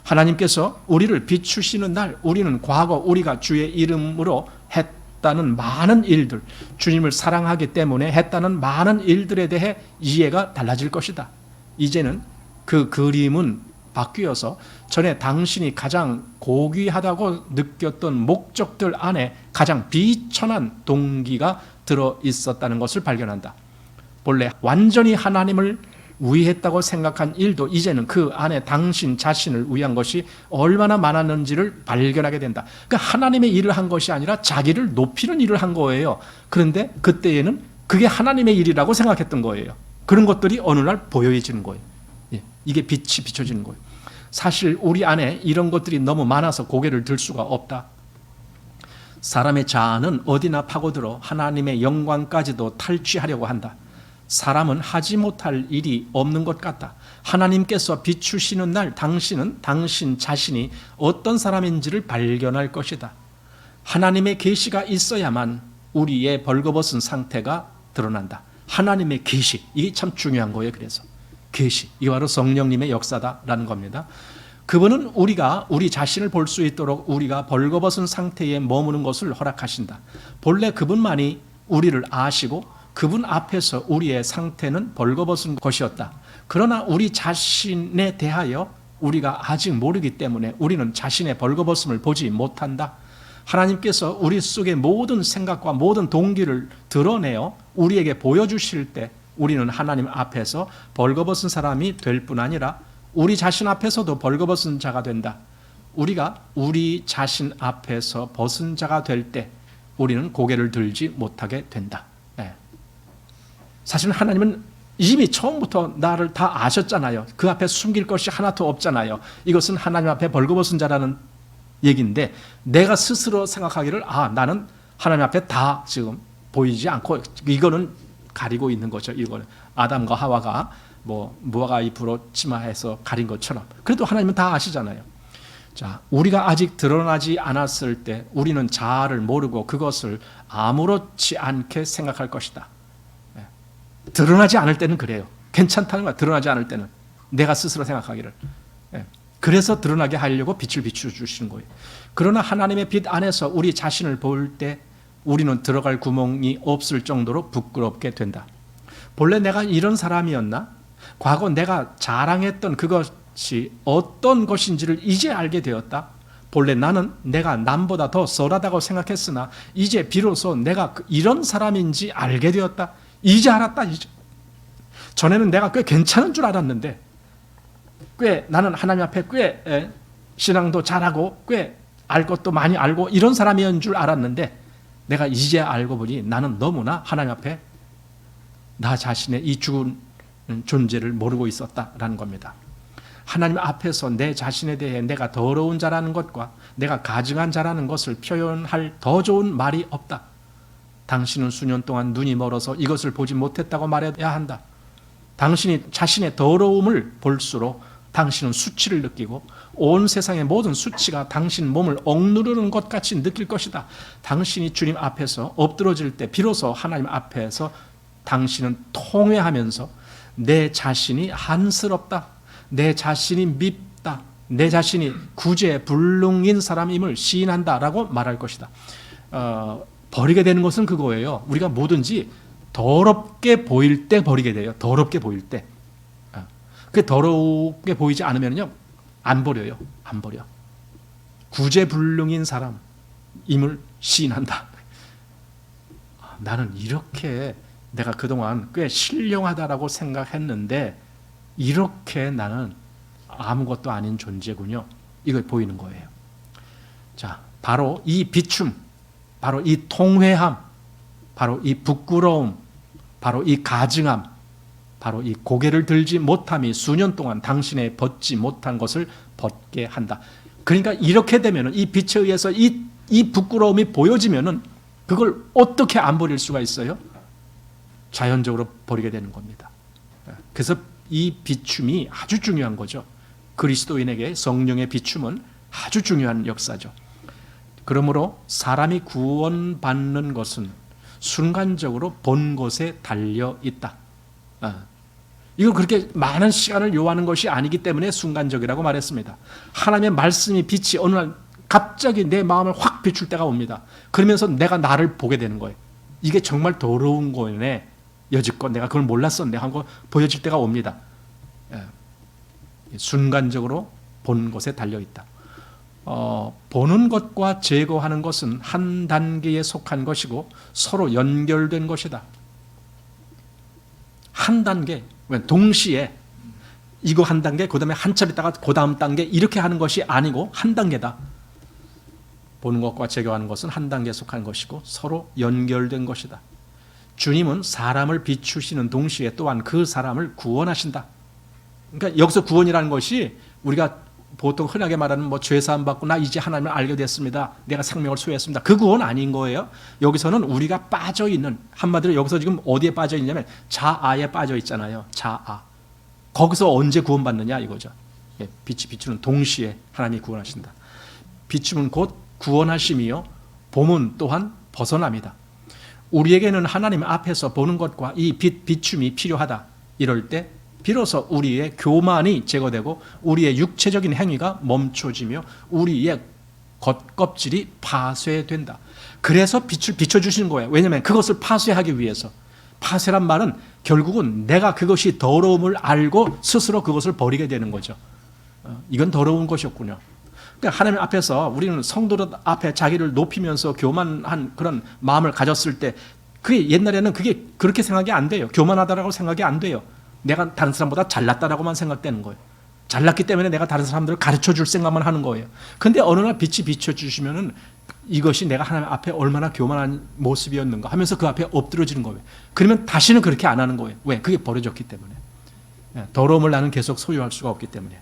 [SPEAKER 1] 하나님께서 우리를 비추시는 날 우리는 과거 우리가 주의 이름으로 했다는 많은 일들, 주님을 사랑하기 때문에 했다는 많은 일들에 대해 이해가 달라질 것이다. 이제는 그 그림은 바뀌어서 전에 당신이 가장 고귀하다고 느꼈던 목적들 안에 가장 비천한 동기가 들어 있었다는 것을 발견한다. 본래 완전히 하나님을 위했다고 생각한 일도 이제는 그 안에 당신 자신을 위한 것이 얼마나 많았는지를 발견하게 된다. 그러니까 하나님의 일을 한 것이 아니라 자기를 높이는 일을 한 거예요. 그런데 그때에는 그게 하나님의 일이라고 생각했던 거예요. 그런 것들이 어느 날 보여지는 거예요. 이게 빛이 비춰지는 거예요. 사실 우리 안에 이런 것들이 너무 많아서 고개를 들 수가 없다. 사람의 자아는 어디나 파고들어 하나님의 영광까지도 탈취하려고 한다. 사람은 하지 못할 일이 없는 것 같다. 하나님께서 비추시는 날 당신은 당신 자신이 어떤 사람인지를 발견할 것이다. 하나님의 계시가 있어야만 우리의 벌거벗은 상태가 드러난다. 하나님의 계시, 이게 참 중요한 거예요. 그래서 계시, 이게 바로 성령님의 역사다라는 겁니다. 그분은 우리가 우리 자신을 볼 수 있도록 우리가 벌거벗은 상태에 머무는 것을 허락하신다. 본래 그분만이 우리를 아시고 그분 앞에서 우리의 상태는 벌거벗은 것이었다. 그러나 우리 자신에 대하여 우리가 아직 모르기 때문에 우리는 자신의 벌거벗음을 보지 못한다. 하나님께서 우리 속의 모든 생각과 모든 동기를 드러내어 우리에게 보여주실 때 우리는 하나님 앞에서 벌거벗은 사람이 될 뿐 아니라 우리 자신 앞에서도 벌거벗은 자가 된다. 우리가 우리 자신 앞에서 벗은 자가 될 때 우리는 고개를 들지 못하게 된다. 네. 사실은 하나님은 이미 처음부터 나를 다 아셨잖아요. 그 앞에 숨길 것이 하나도 없잖아요. 이것은 하나님 앞에 벌거벗은 자라는 얘기인데 내가 스스로 생각하기를 나는 하나님 앞에 다 지금 보이지 않고 이거는 가리고 있는 거죠. 이거는 아담과 하와가 무화과 잎으로 치마해서 가린 것처럼 그래도 하나님은 다 아시잖아요. 자, 우리가 아직 드러나지 않았을 때 우리는 자아를 모르고 그것을 아무렇지 않게 생각할 것이다. 드러나지 않을 때는 그래요. 괜찮다는 거야. 드러나지 않을 때는 내가 스스로 생각하기를. 그래서 드러나게 하려고 빛을 비춰주시는 거예요. 그러나 하나님의 빛 안에서 우리 자신을 볼 때 우리는 들어갈 구멍이 없을 정도로 부끄럽게 된다. 본래 내가 이런 사람이었나? 과거 내가 자랑했던 그것이 어떤 것인지를 이제 알게 되었다. 본래 나는 내가 남보다 더 썰하다고 생각했으나 이제 비로소 내가 이런 사람인지 알게 되었다. 이제 알았다. 이제. 전에는 내가 꽤 괜찮은 줄 알았는데 꽤 나는 하나님 앞에 꽤 신앙도 잘하고 꽤 알 것도 많이 알고 이런 사람이었는 줄 알았는데 내가 이제 알고 보니 나는 너무나 하나님 앞에 나 자신의 이 죽은 존재를 모르고 있었다라는 겁니다. 하나님 앞에서 내 자신에 대해 내가 더러운 자라는 것과 내가 가증한 자라는 것을 표현할 더 좋은 말이 없다. 당신은 수년 동안 눈이 멀어서 이것을 보지 못했다고 말해야 한다. 당신이 자신의 더러움을 볼수록 당신은 수치를 느끼고 온 세상의 모든 수치가 당신 몸을 억누르는 것 같이 느낄 것이다. 당신이 주님 앞에서 엎드러질 때 비로소 하나님 앞에서 당신은 통회하면서 내 자신이 한스럽다. 내 자신이 밉다. 내 자신이 구제불능인 사람임을 시인한다라고 말할 것이다. 버리게 되는 것은 그거예요. 우리가 뭐든지 더럽게 보일 때 버리게 돼요. 더럽게 보일 때. 그 더럽게 보이지 않으면요 안 버려요. 안 버려. 구제불능인 사람임을 시인한다. 나는 이렇게 내가 그동안 꽤 신령하다라고 생각했는데 이렇게 나는 아무것도 아닌 존재군요. 이걸 보이는 거예요. 자, 바로 이 비춤, 바로 이 통회함, 바로 이 부끄러움, 바로 이 가증함, 바로 이 고개를 들지 못함이 수년 동안 당신의 벗지 못한 것을 벗게 한다. 그러니까 이렇게 되면 이 빛에 의해서 이 부끄러움이 보여지면 그걸 어떻게 안 버릴 수가 있어요? 자연적으로 버리게 되는 겁니다. 그래서 이 비춤이 아주 중요한 거죠. 그리스도인에게 성령의 비춤은 아주 중요한 역사죠. 그러므로 사람이 구원받는 것은 순간적으로 본 곳에 달려 있다. 이거 그렇게 많은 시간을 요하는 것이 아니기 때문에 순간적이라고 말했습니다. 하나님의 말씀이 빛이 어느 날 갑자기 내 마음을 확 비출 때가 옵니다. 그러면서 내가 나를 보게 되는 거예요. 이게 정말 더러운 거네. 여지껏 내가 그걸 몰랐었네 하고 보여질 때가 옵니다. 순간적으로 본 곳에 달려있다. 보는 것과 제거하는 것은 한 단계에 속한 것이고 서로 연결된 것이다. 한 단계, 동시에 이거 한 단계, 그 다음에 한참 있다가 그 다음 단계 이렇게 하는 것이 아니고 한 단계다. 보는 것과 제거하는 것은 한 단계에 속한 것이고 서로 연결된 것이다. 주님은 사람을 비추시는 동시에 또한 그 사람을 구원하신다. 그러니까 여기서 구원이라는 것이 우리가 보통 흔하게 말하는 죄 사함 받고 나 이제 하나님을 알게 됐습니다. 내가 생명을 소유했습니다. 그 구원 아닌 거예요. 여기서는 우리가 빠져 있는, 한마디로 여기서 지금 어디에 빠져 있냐면 자아에 빠져 있잖아요. 자아. 거기서 언제 구원받느냐 이거죠. 빛이 비추는 동시에 하나님이 구원하신다. 비춤은 곧 구원하심이요 봄은 또한 벗어납니다. 우리에게는 하나님 앞에서 보는 것과 이 비춤이 필요하다. 이럴 때 비로소 우리의 교만이 제거되고 우리의 육체적인 행위가 멈춰지며 우리의 겉껍질이 파쇄된다. 그래서 빛을 비춰주시는 거예요. 왜냐하면 그것을 파쇄하기 위해서. 파쇄란 말은 결국은 내가 그것이 더러움을 알고 스스로 그것을 버리게 되는 거죠. 이건 더러운 것이었군요. 그러니까 하나님 앞에서 우리는 성도들 앞에 자기를 높이면서 교만한 그런 마음을 가졌을 때 그게 옛날에는 그게 그렇게 생각이 안 돼요. 교만하다라고 생각이 안 돼요. 내가 다른 사람보다 잘났다라고만 생각되는 거예요. 잘났기 때문에 내가 다른 사람들을 가르쳐 줄 생각만 하는 거예요. 근데 어느 날 빛이 비춰주시면은 이것이 내가 하나님 앞에 얼마나 교만한 모습이었는가 하면서 그 앞에 엎드려지는 거예요. 그러면 다시는 그렇게 안 하는 거예요. 왜? 그게 버려졌기 때문에. 더러움을 나는 계속 소유할 수가 없기 때문에.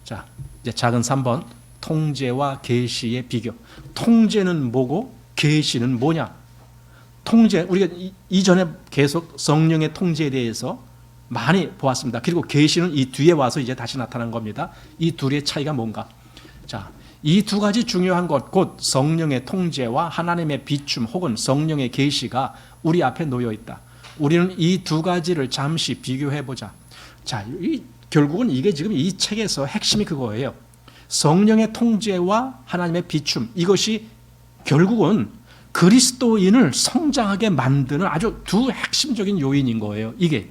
[SPEAKER 1] 자, 이제 작은 3번 통제와 계시의 비교. 통제는 뭐고 계시는 뭐냐? 통제, 우리가 이전에 계속 성령의 통제에 대해서 많이 보았습니다. 그리고 계시는 이 뒤에 와서 이제 다시 나타난 겁니다. 이 둘의 차이가 뭔가? 자, 이 두 가지 중요한 것, 곧 성령의 통제와 하나님의 비춤 혹은 성령의 계시가 우리 앞에 놓여 있다. 우리는 이 두 가지를 잠시 비교해 보자. 자, 결국은 이게 지금 이 책에서 핵심이 그거예요. 성령의 통제와 하나님의 비춤, 이것이 결국은 그리스도인을 성장하게 만드는 아주 두 핵심적인 요인인 거예요. 이게.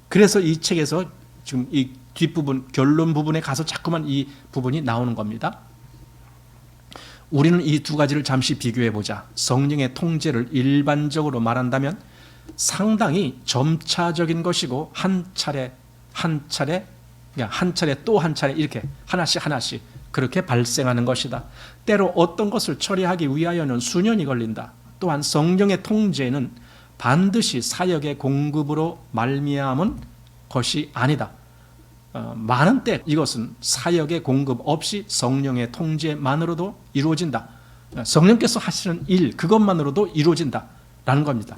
[SPEAKER 1] 그래서 이 책에서 지금 이 뒷부분, 결론 부분에 가서 자꾸만 이 부분이 나오는 겁니다. 우리는 이 두 가지를 잠시 비교해 보자. 성령의 통제를 일반적으로 말한다면 상당히 점차적인 것이고 한 차례 또 한 차례 이렇게 하나씩 그렇게 발생하는 것이다. 때로 어떤 것을 처리하기 위하여는 수년이 걸린다. 또한 성령의 통제는 반드시 사역의 공급으로 말미암은 것이 아니다. 많은 때 이것은 사역의 공급 없이 성령의 통제만으로도 이루어진다. 성령께서 하시는 일 그것만으로도 이루어진다라는 겁니다.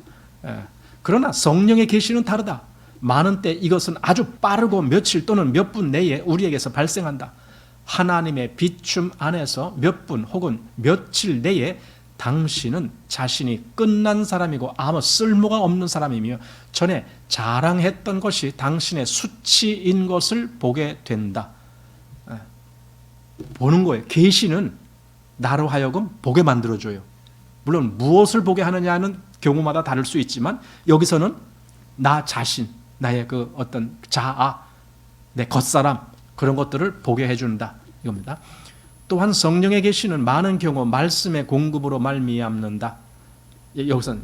[SPEAKER 1] 그러나 성령의 계시는 다르다. 많은 때 이것은 아주 빠르고 며칠 또는 몇 분 내에 우리에게서 발생한다. 하나님의 비춤 안에서 몇 분 혹은 며칠 내에 당신은 자신이 끝난 사람이고 아무 쓸모가 없는 사람이며 전에 자랑했던 것이 당신의 수치인 것을 보게 된다. 보는 거예요. 계시는 나로 하여금 보게 만들어줘요. 물론 무엇을 보게 하느냐는 경우마다 다를 수 있지만 여기서는 나 자신, 나의 그 어떤 자아, 내 겉사람 그런 것들을 보게 해준다 이겁니다. 또한 성령의 계시는 많은 경우 말씀의 공급으로 말미암는다. 여기서는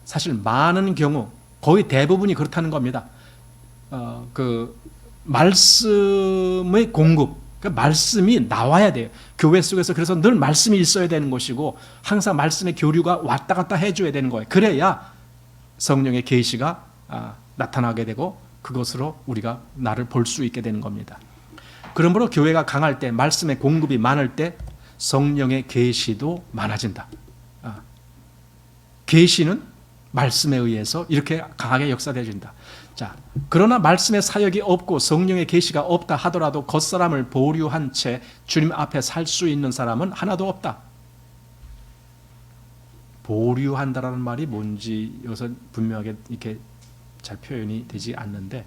[SPEAKER 1] 사실 많은 경우 거의 대부분이 그렇다는 겁니다. 그 말씀의 공급, 그 말씀이 나와야 돼요. 교회 속에서 그래서 늘 말씀이 있어야 되는 것이고 항상 말씀의 교류가 왔다 갔다 해줘야 되는 거예요. 그래야 성령의 계시가 나타나게 되고 그것으로 우리가 나를 볼 수 있게 되는 겁니다. 그러므로 교회가 강할 때, 말씀의 공급이 많을 때 성령의 계시도 많아진다. 계시는 말씀에 의해서 이렇게 강하게 역사되어진다. 자, 그러나 말씀의 사역이 없고 성령의 계시가 없다 하더라도 겉사람을 보류한 채 주님 앞에 살 수 있는 사람은 하나도 없다. 보류한다라는 말이 뭔지 여기서 분명하게 이렇게 잘 표현이 되지 않는데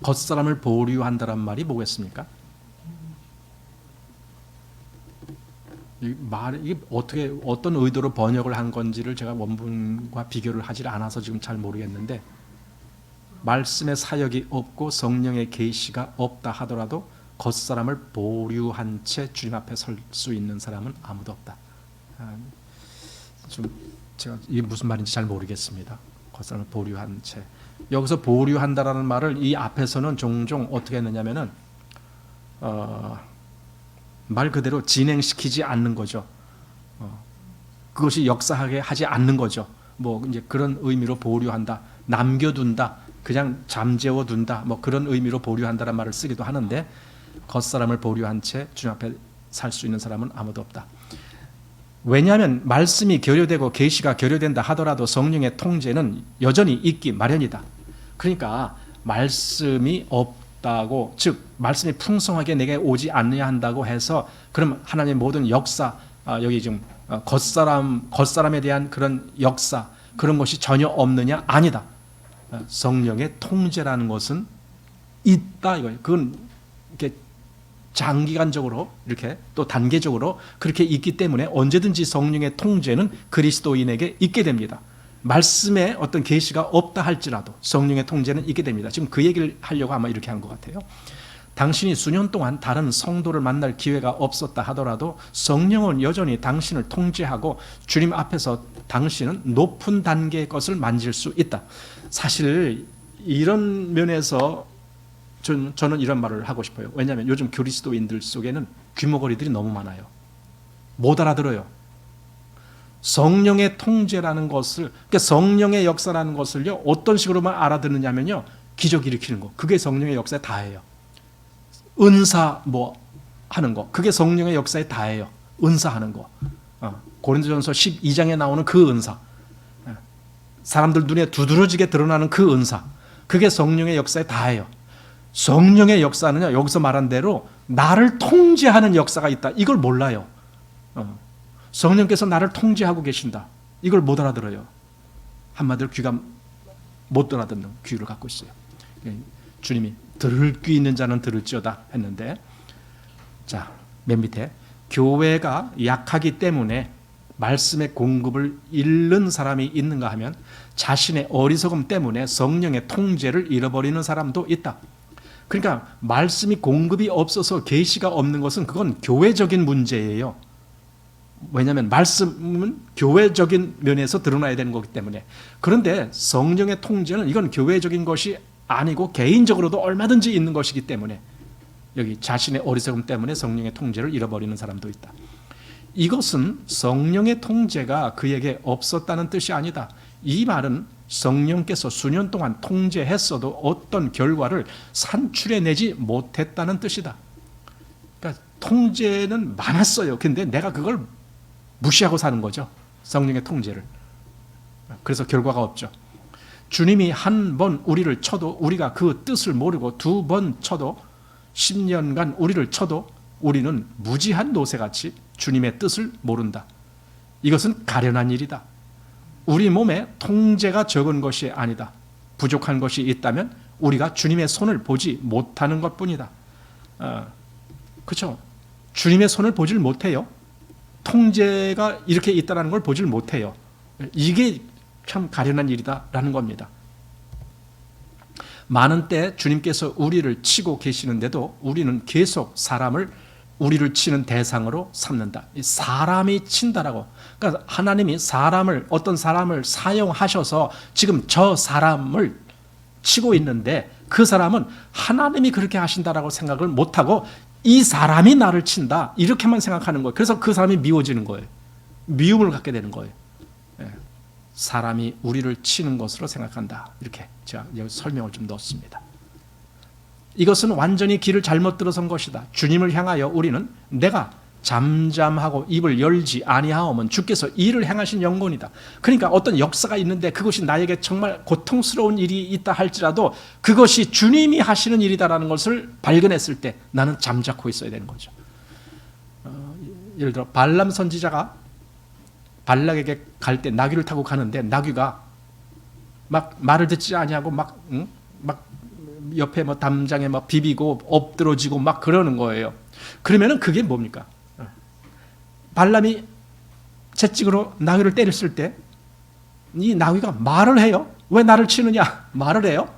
[SPEAKER 1] 겉사람을 보류한다는 말이 뭐겠습니까? 이게 어떻게 어떤 의도로 번역을 한 건지를 제가 원문과 비교를 하지 않아서 지금 잘 모르겠는데 말씀의 사역이 없고 성령의 계시가 없다 하더라도 겉사람을 보류한 채 주님 앞에 설 수 있는 사람은 아무도 없다. 좀 제가 이게 무슨 말인지 잘 모르겠습니다. 겉사람을 보류한 채. 여기서 보류한다라는 말을 이 앞에서는 종종 어떻게 했느냐면은 말 그대로 진행시키지 않는 거죠. 그것이 역사하게 하지 않는 거죠. 뭐 이제 그런 의미로 보류한다, 남겨둔다, 그냥 잠재워둔다, 뭐 그런 의미로 보류한다라는 말을 쓰기도 하는데 겉사람을 보류한 채 주님 앞에 살 수 있는 사람은 아무도 없다. 왜냐하면 말씀이 결여되고 계시가 결여된다 하더라도 성령의 통제는 여전히 있기 마련이다. 그러니까 말씀이 없다고, 즉 말씀이 풍성하게 내게 오지 않느냐 한다고 해서 그럼 하나님의 모든 역사, 여기 지금 겉사람에 대한 그런 역사 그런 것이 전혀 없느냐? 아니다. 성령의 통제라는 것은 있다 이거예요. 그건 이렇게 장기간적으로 이렇게 또 단계적으로 그렇게 있기 때문에 언제든지 성령의 통제는 그리스도인에게 있게 됩니다. 말씀에 어떤 계시가 없다 할지라도 성령의 통제는 있게 됩니다. 지금 그 얘기를 하려고 아마 이렇게 한 것 같아요. 당신이 수년 동안 다른 성도를 만날 기회가 없었다 하더라도 성령은 여전히 당신을 통제하고 주님 앞에서 당신은 높은 단계의 것을 만질 수 있다. 사실 이런 면에서 저는 이런 말을 하고 싶어요. 왜냐하면 요즘 그리스도인들 속에는 귀머거리들이 너무 많아요. 못 알아들어요. 성령의 통제라는 것을, 그러니까 성령의 역사라는 것을요, 어떤 식으로만 알아듣느냐면요, 기적 일으키는 거, 그게 성령의 역사에 다예요. 은사 뭐 하는 거, 그게 성령의 역사에 다예요. 은사하는 거. 고린도전서 12장에 나오는 그 은사, 사람들 눈에 두드러지게 드러나는 그 은사, 그게 성령의 역사에 다예요. 성령의 역사는요, 여기서 말한 대로 나를 통제하는 역사가 있다. 이걸 몰라요. 성령께서 나를 통제하고 계신다. 이걸 못 알아들어요. 한마디로 귀가 못 알아듣는 귀를 갖고 있어요. 주님이 들을 귀 있는 자는 들을지어다 했는데, 자, 맨 밑에 교회가 약하기 때문에 말씀의 공급을 잃는 사람이 있는가 하면 자신의 어리석음 때문에 성령의 통제를 잃어버리는 사람도 있다. 그러니까 말씀이 공급이 없어서 계시가 없는 것은 그건 교회적인 문제예요. 왜냐하면 말씀은 교회적인 면에서 드러나야 되는 거기 때문에. 그런데 성령의 통제는 이건 교회적인 것이 아니고 개인적으로도 얼마든지 있는 것이기 때문에 여기 자신의 어리석음 때문에 성령의 통제를 잃어버리는 사람도 있다. 이것은 성령의 통제가 그에게 없었다는 뜻이 아니다. 이 말은 성령께서 수년 동안 통제했어도 어떤 결과를 산출해내지 못했다는 뜻이다. 그러니까 통제는 많았어요. 근데 내가 그걸 무시하고 사는 거죠. 성령의 통제를. 그래서 결과가 없죠. 주님이 한 번 우리를 쳐도 우리가 그 뜻을 모르고 두 번 쳐도 10년간 우리를 쳐도 우리는 무지한 노새같이 주님의 뜻을 모른다. 이것은 가련한 일이다. 우리 몸에 통제가 적은 것이 아니다. 부족한 것이 있다면 우리가 주님의 손을 보지 못하는 것뿐이다. 그렇죠? 주님의 손을 보질 못해요. 통제가 이렇게 있다는 걸 보질 못해요. 이게 참 가련한 일이다라는 겁니다. 많은 때 주님께서 우리를 치고 계시는데도 우리는 계속 사람을 우리를 치는 대상으로 삼는다. 사람이 친다라고. 그러니까 하나님이 어떤 사람을 사용하셔서 지금 저 사람을 치고 있는데 그 사람은 하나님이 그렇게 하신다라고 생각을 못하고 이 사람이 나를 친다 이렇게만 생각하는 거예요. 그래서 그 사람이 미워지는 거예요. 미움을 갖게 되는 거예요. 사람이 우리를 치는 것으로 생각한다. 이렇게 제가 여기 설명을 좀 넣었습니다. 이것은 완전히 길을 잘못 들어선 것이다. 주님을 향하여 우리는 내가 잠잠하고 입을 열지 아니하오면 주께서 일을 행하신 영혼이다. 그러니까 어떤 역사가 있는데 그것이 나에게 정말 고통스러운 일이 있다 할지라도 그것이 주님이 하시는 일이다라는 것을 발견했을 때 나는 잠자코 있어야 되는 거죠. 예를 들어 발람 선지자가 발락에게 갈 때 나귀를 타고 가는데 나귀가 막 말을 듣지 아니하고 막 옆에 뭐 담장에 막 비비고 엎드러지고 막 그러는 거예요. 그러면은 그게 뭡니까? 발람이 채찍으로 나귀를 때렸을 때 이 나귀가 말을 해요. 왜 나를 치느냐? 말을 해요.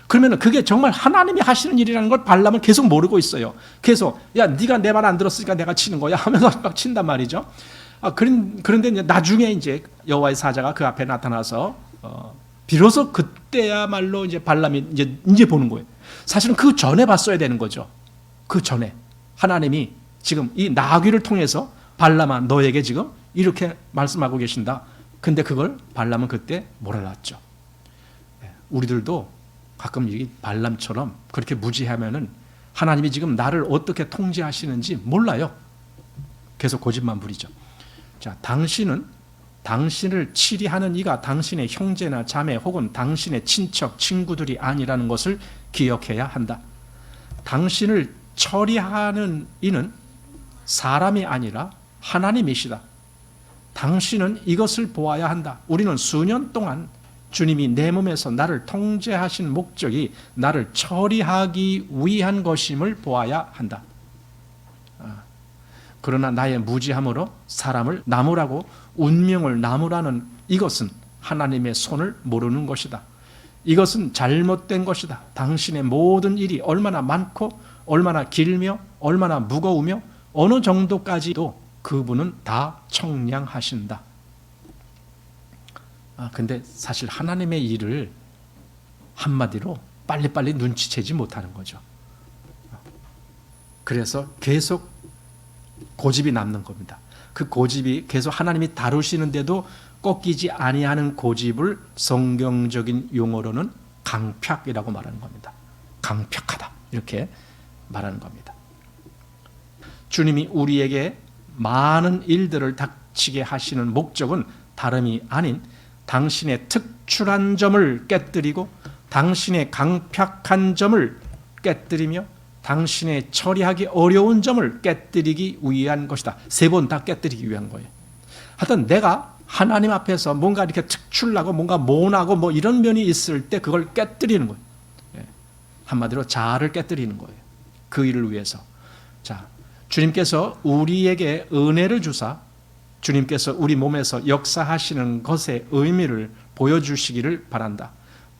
[SPEAKER 1] 그러면은 그게 정말 하나님이 하시는 일이라는 걸 발람은 계속 모르고 있어요. 계속 야 네가 내 말 안 들었으니까 내가 치는 거야 하면서 막 친단 말이죠. 그런데 이제 나중에 이제 여호와의 사자가 그 앞에 나타나서 비로소 그때야말로 이제 발람이 이제 보는 거예요. 사실은 그 전에 봤어야 되는 거죠. 그 전에 하나님이 지금 이 나귀를 통해서 발람아 너에게 지금 이렇게 말씀하고 계신다. 근데 그걸 발람은 그때 몰랐죠. 우리들도 가끔 이 발람처럼 그렇게 무지하면은 하나님이 지금 나를 어떻게 통제하시는지 몰라요. 계속 고집만 부리죠. 자, 당신은 당신을 치리하는 이가 당신의 형제나 자매 혹은 당신의 친척, 친구들이 아니라는 것을 기억해야 한다. 당신을 처리하는 이는 사람이 아니라 하나님이시다. 당신은 이것을 보아야 한다. 우리는 수년 동안 주님이 내 몸에서 나를 통제하신 목적이 나를 처리하기 위한 것임을 보아야 한다. 그러나 나의 무지함으로 사람을 나무라고 운명을 나무라는 이것은 하나님의 손을 모르는 것이다. 이것은 잘못된 것이다. 당신의 모든 일이 얼마나 많고 얼마나 길며 얼마나 무거우며 어느 정도까지도 그분은 다 청량하신다. 근데 사실 하나님의 일을 한마디로 빨리빨리 눈치채지 못하는 거죠. 그래서 계속 고집이 남는 겁니다. 그 고집이 계속 하나님이 다루시는데도 꺾이지 아니하는 고집을 성경적인 용어로는 강팍이라고 말하는 겁니다. 강팍하다 이렇게 말하는 겁니다. 주님이 우리에게 많은 일들을 닥치게 하시는 목적은 다름이 아닌 당신의 특출한 점을 깨뜨리고 당신의 강팍한 점을 깨뜨리며 당신의 처리하기 어려운 점을 깨뜨리기 위한 것이다. 세 번 다 깨뜨리기 위한 거예요. 하여튼 내가 하나님 앞에서 뭔가 이렇게 특출나고 뭔가 모나고 뭐 이런 면이 있을 때 그걸 깨뜨리는 거예요. 한마디로 자아를 깨뜨리는 거예요. 그 일을 위해서. 자, 주님께서 우리에게 은혜를 주사 주님께서 우리 몸에서 역사하시는 것의 의미를 보여주시기를 바란다.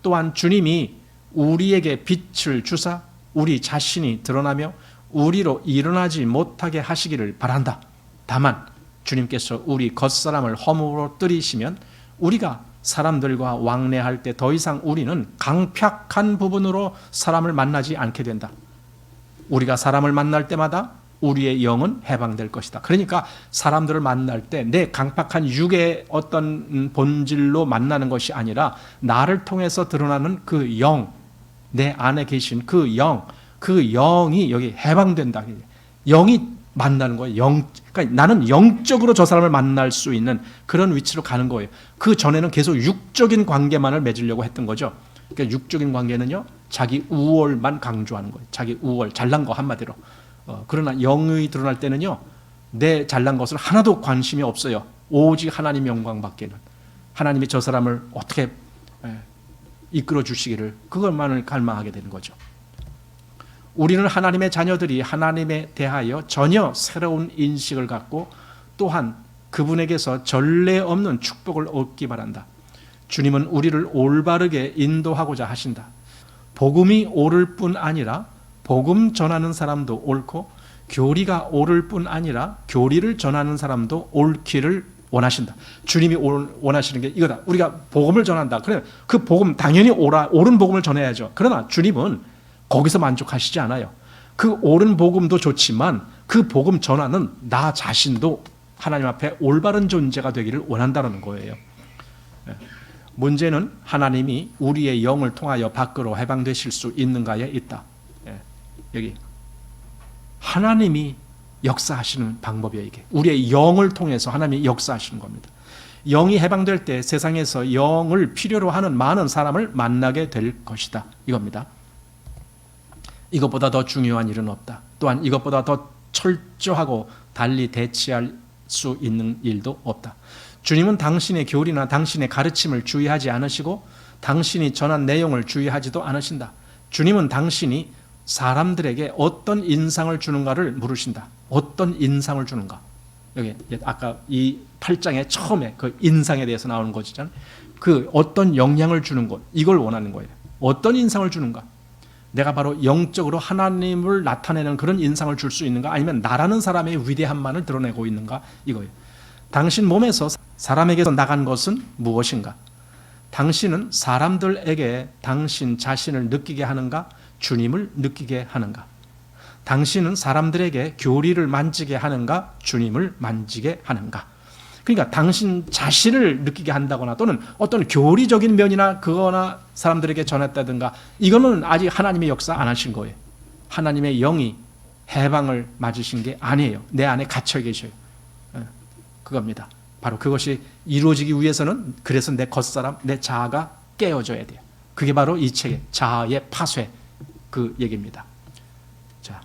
[SPEAKER 1] 또한 주님이 우리에게 빛을 주사 우리 자신이 드러나며 우리로 일어나지 못하게 하시기를 바란다. 다만 주님께서 우리 겉사람을 허물어뜨리시면 우리가 사람들과 왕래할 때 더 이상 우리는 강팍한 부분으로 사람을 만나지 않게 된다. 우리가 사람을 만날 때마다 우리의 영은 해방될 것이다. 그러니까 사람들을 만날 때 내 강팍한 육의 어떤 본질로 만나는 것이 아니라 나를 통해서 드러나는 그 영, 내 안에 계신 그 영이 여기 해방된다. 영이 만나는 거예요. 그러니까 나는 영적으로 저 사람을 만날 수 있는 그런 위치로 가는 거예요. 그 전에는 계속 육적인 관계만을 맺으려고 했던 거죠. 그러니까 육적인 관계는요, 자기 우월만 강조하는 거예요. 자기 우월, 잘난 거 한마디로. 그러나 영이 드러날 때는요, 내 잘난 것을 하나도 관심이 없어요. 오직 하나님 영광밖에는. 하나님이 저 사람을 어떻게 이끌어 주시기를 그것만을 갈망하게 되는 거죠. 우리는 하나님의 자녀들이 하나님에 대하여 전혀 새로운 인식을 갖고 또한 그분에게서 전례 없는 축복을 얻기 바란다. 주님은 우리를 올바르게 인도하고자 하신다. 복음이 옳을 뿐 아니라 복음 전하는 사람도 옳고 교리가 옳을 뿐 아니라 교리를 전하는 사람도 옳기를 원하신다. 주님이 원하시는 게 이거다. 우리가 복음을 전한다. 그래, 그 복음 당연히 옳은 복음을 전해야죠. 그러나 주님은 거기서 만족하시지 않아요. 그 옳은 복음도 좋지만 그 복음 전하는 나 자신도 하나님 앞에 올바른 존재가 되기를 원한다는 거예요. 문제는 하나님이 우리의 영을 통하여 밖으로 해방되실 수 있는가에 있다. 여기 하나님이 역사하시는 방법이에요. 이게 우리의 영을 통해서 하나님이 역사하시는 겁니다. 영이 해방될 때 세상에서 영을 필요로 하는 많은 사람을 만나게 될 것이다. 이겁니다. 이것보다 더 중요한 일은 없다. 또한 이것보다 더 철저하고 달리 대치할 수 있는 일도 없다. 주님은 당신의 교리나 당신의 가르침을 주의하지 않으시고 당신이 전한 내용을 주의하지도 않으신다. 주님은 당신이 사람들에게 어떤 인상을 주는가를 물으신다. 어떤 인상을 주는가? 여기 아까 이 8장의 처음에 그 인상에 대해서 나오는 것이잖아요. 그 어떤 영향을 주는 것, 이걸 원하는 거예요. 어떤 인상을 주는가? 내가 바로 영적으로 하나님을 나타내는 그런 인상을 줄 수 있는가? 아니면 나라는 사람의 위대함만을 드러내고 있는가? 이거예요. 당신 몸에서 사람에게서 나간 것은 무엇인가? 당신은 사람들에게 당신 자신을 느끼게 하는가? 주님을 느끼게 하는가? 당신은 사람들에게 교리를 만지게 하는가? 주님을 만지게 하는가? 그러니까 당신 자신을 느끼게 한다거나 또는 어떤 교리적인 면이나 그거나 사람들에게 전했다든가 이거는 아직 하나님의 역사 안 하신 거예요. 하나님의 영이 해방을 맞으신 게 아니에요. 내 안에 갇혀 계셔요. 그겁니다. 바로 그것이 이루어지기 위해서는 그래서 내 겉사람, 내 자아가 깨어져야 돼요. 그게 바로 이 책의 자아의 파쇄 그 얘기입니다. 자,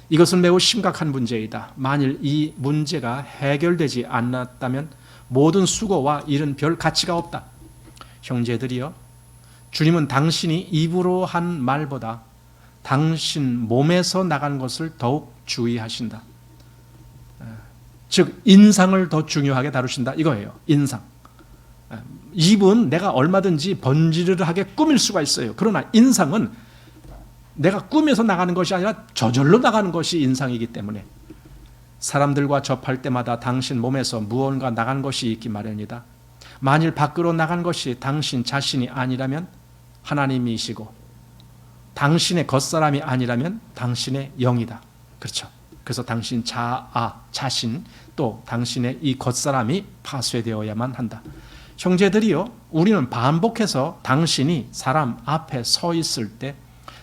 [SPEAKER 1] 이것은 매우 심각한 문제이다. 만일 이 문제가 해결되지 않았다면 모든 수고와 일은 별 가치가 없다. 형제들이여, 주님은 당신이 입으로 한 말보다 당신 몸에서 나간 것을 더욱 주의하신다. 즉 인상을 더 중요하게 다루신다 이거예요. 인상. 입은 내가 얼마든지 번지르르하게 꾸밀 수가 있어요. 그러나 인상은 내가 꾸며서 나가는 것이 아니라 저절로 나가는 것이 인상이기 때문에 사람들과 접할 때마다 당신 몸에서 무언가 나간 것이 있기 마련이다. 만일 밖으로 나간 것이 당신 자신이 아니라면 하나님이시고 당신의 겉사람이 아니라면 당신의 영이다. 그렇죠. 그래서 당신 자신 또 당신의 이 겉사람이 파쇄되어야만 한다. 형제들이요, 우리는 반복해서 당신이 사람 앞에 서 있을 때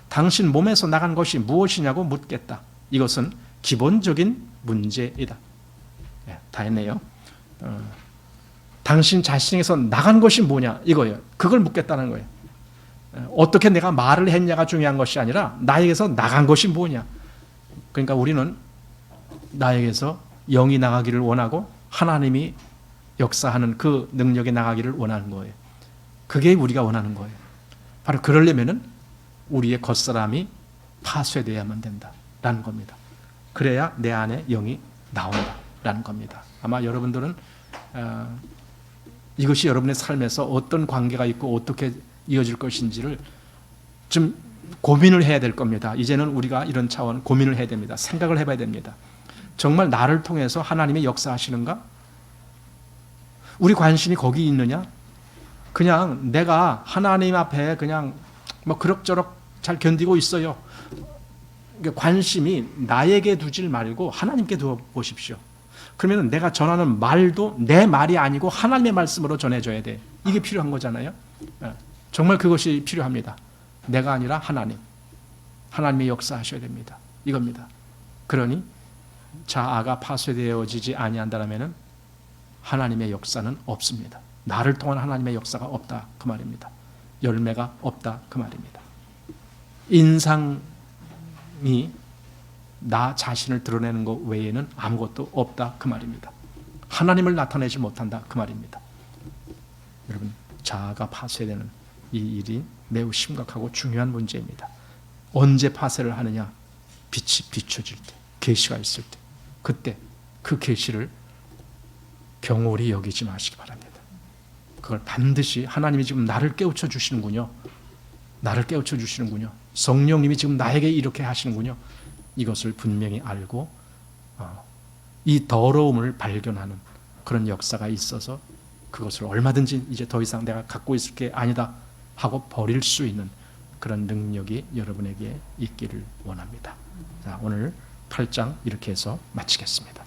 [SPEAKER 1] 당신 몸에서 나간 것이 무엇이냐고 묻겠다. 이것은 기본적인 문제이다. 다 했네요. 당신 자신에서 나간 것이 뭐냐 이거예요. 그걸 묻겠다는 거예요. 어떻게 내가 말을 했냐가 중요한 것이 아니라 나에게서 나간 것이 뭐냐. 그러니까 우리는 나에게서 영이 나가기를 원하고 하나님이 역사하는 그 능력이 나가기를 원하는 거예요. 그게 우리가 원하는 거예요. 바로 그러려면은 우리의 겉사람이 파쇄되어야만 된다라는 겁니다. 그래야 내 안에 영이 나온다라는 겁니다. 아마 여러분들은 이것이 여러분의 삶에서 어떤 관계가 있고 어떻게 이어질 것인지를 좀 고민을 해야 될 겁니다. 이제는 우리가 이런 차원 고민을 해야 됩니다. 생각을 해봐야 됩니다. 정말 나를 통해서 하나님의 역사하시는가? 우리 관심이 거기 있느냐? 그냥 내가 하나님 앞에 그냥 뭐 그럭저럭 잘 견디고 있어요. 관심이 나에게 두질 말고 하나님께 두어 보십시오. 그러면 내가 전하는 말도 내 말이 아니고 하나님의 말씀으로 전해줘야 돼. 이게 필요한 거잖아요. 정말 그것이 필요합니다. 내가 아니라 하나님의 역사하셔야 됩니다. 이겁니다. 그러니 자아가 파쇄되어지지 아니한다면 하나님의 역사는 없습니다. 나를 통한 하나님의 역사가 없다 그 말입니다. 열매가 없다 그 말입니다. 인상이 나 자신을 드러내는 것 외에는 아무것도 없다 그 말입니다. 하나님을 나타내지 못한다 그 말입니다. 여러분, 자아가 파쇄되는 이 일이 매우 심각하고 중요한 문제입니다. 언제 파쇄를 하느냐? 빛이 비춰질 때, 계시가 있을 때, 그때 그 계시를 경홀히 여기지 마시기 바랍니다. 그걸 반드시 하나님이 지금 나를 깨우쳐 주시는군요. 나를 깨우쳐 주시는군요. 성령님이 지금 나에게 이렇게 하시는군요. 이것을 분명히 알고 이 더러움을 발견하는 그런 역사가 있어서 그것을 얼마든지 이제 더 이상 내가 갖고 있을 게 아니다 하고 버릴 수 있는 그런 능력이 여러분에게 있기를 원합니다. 자, 오늘 8장 이렇게 해서 마치겠습니다.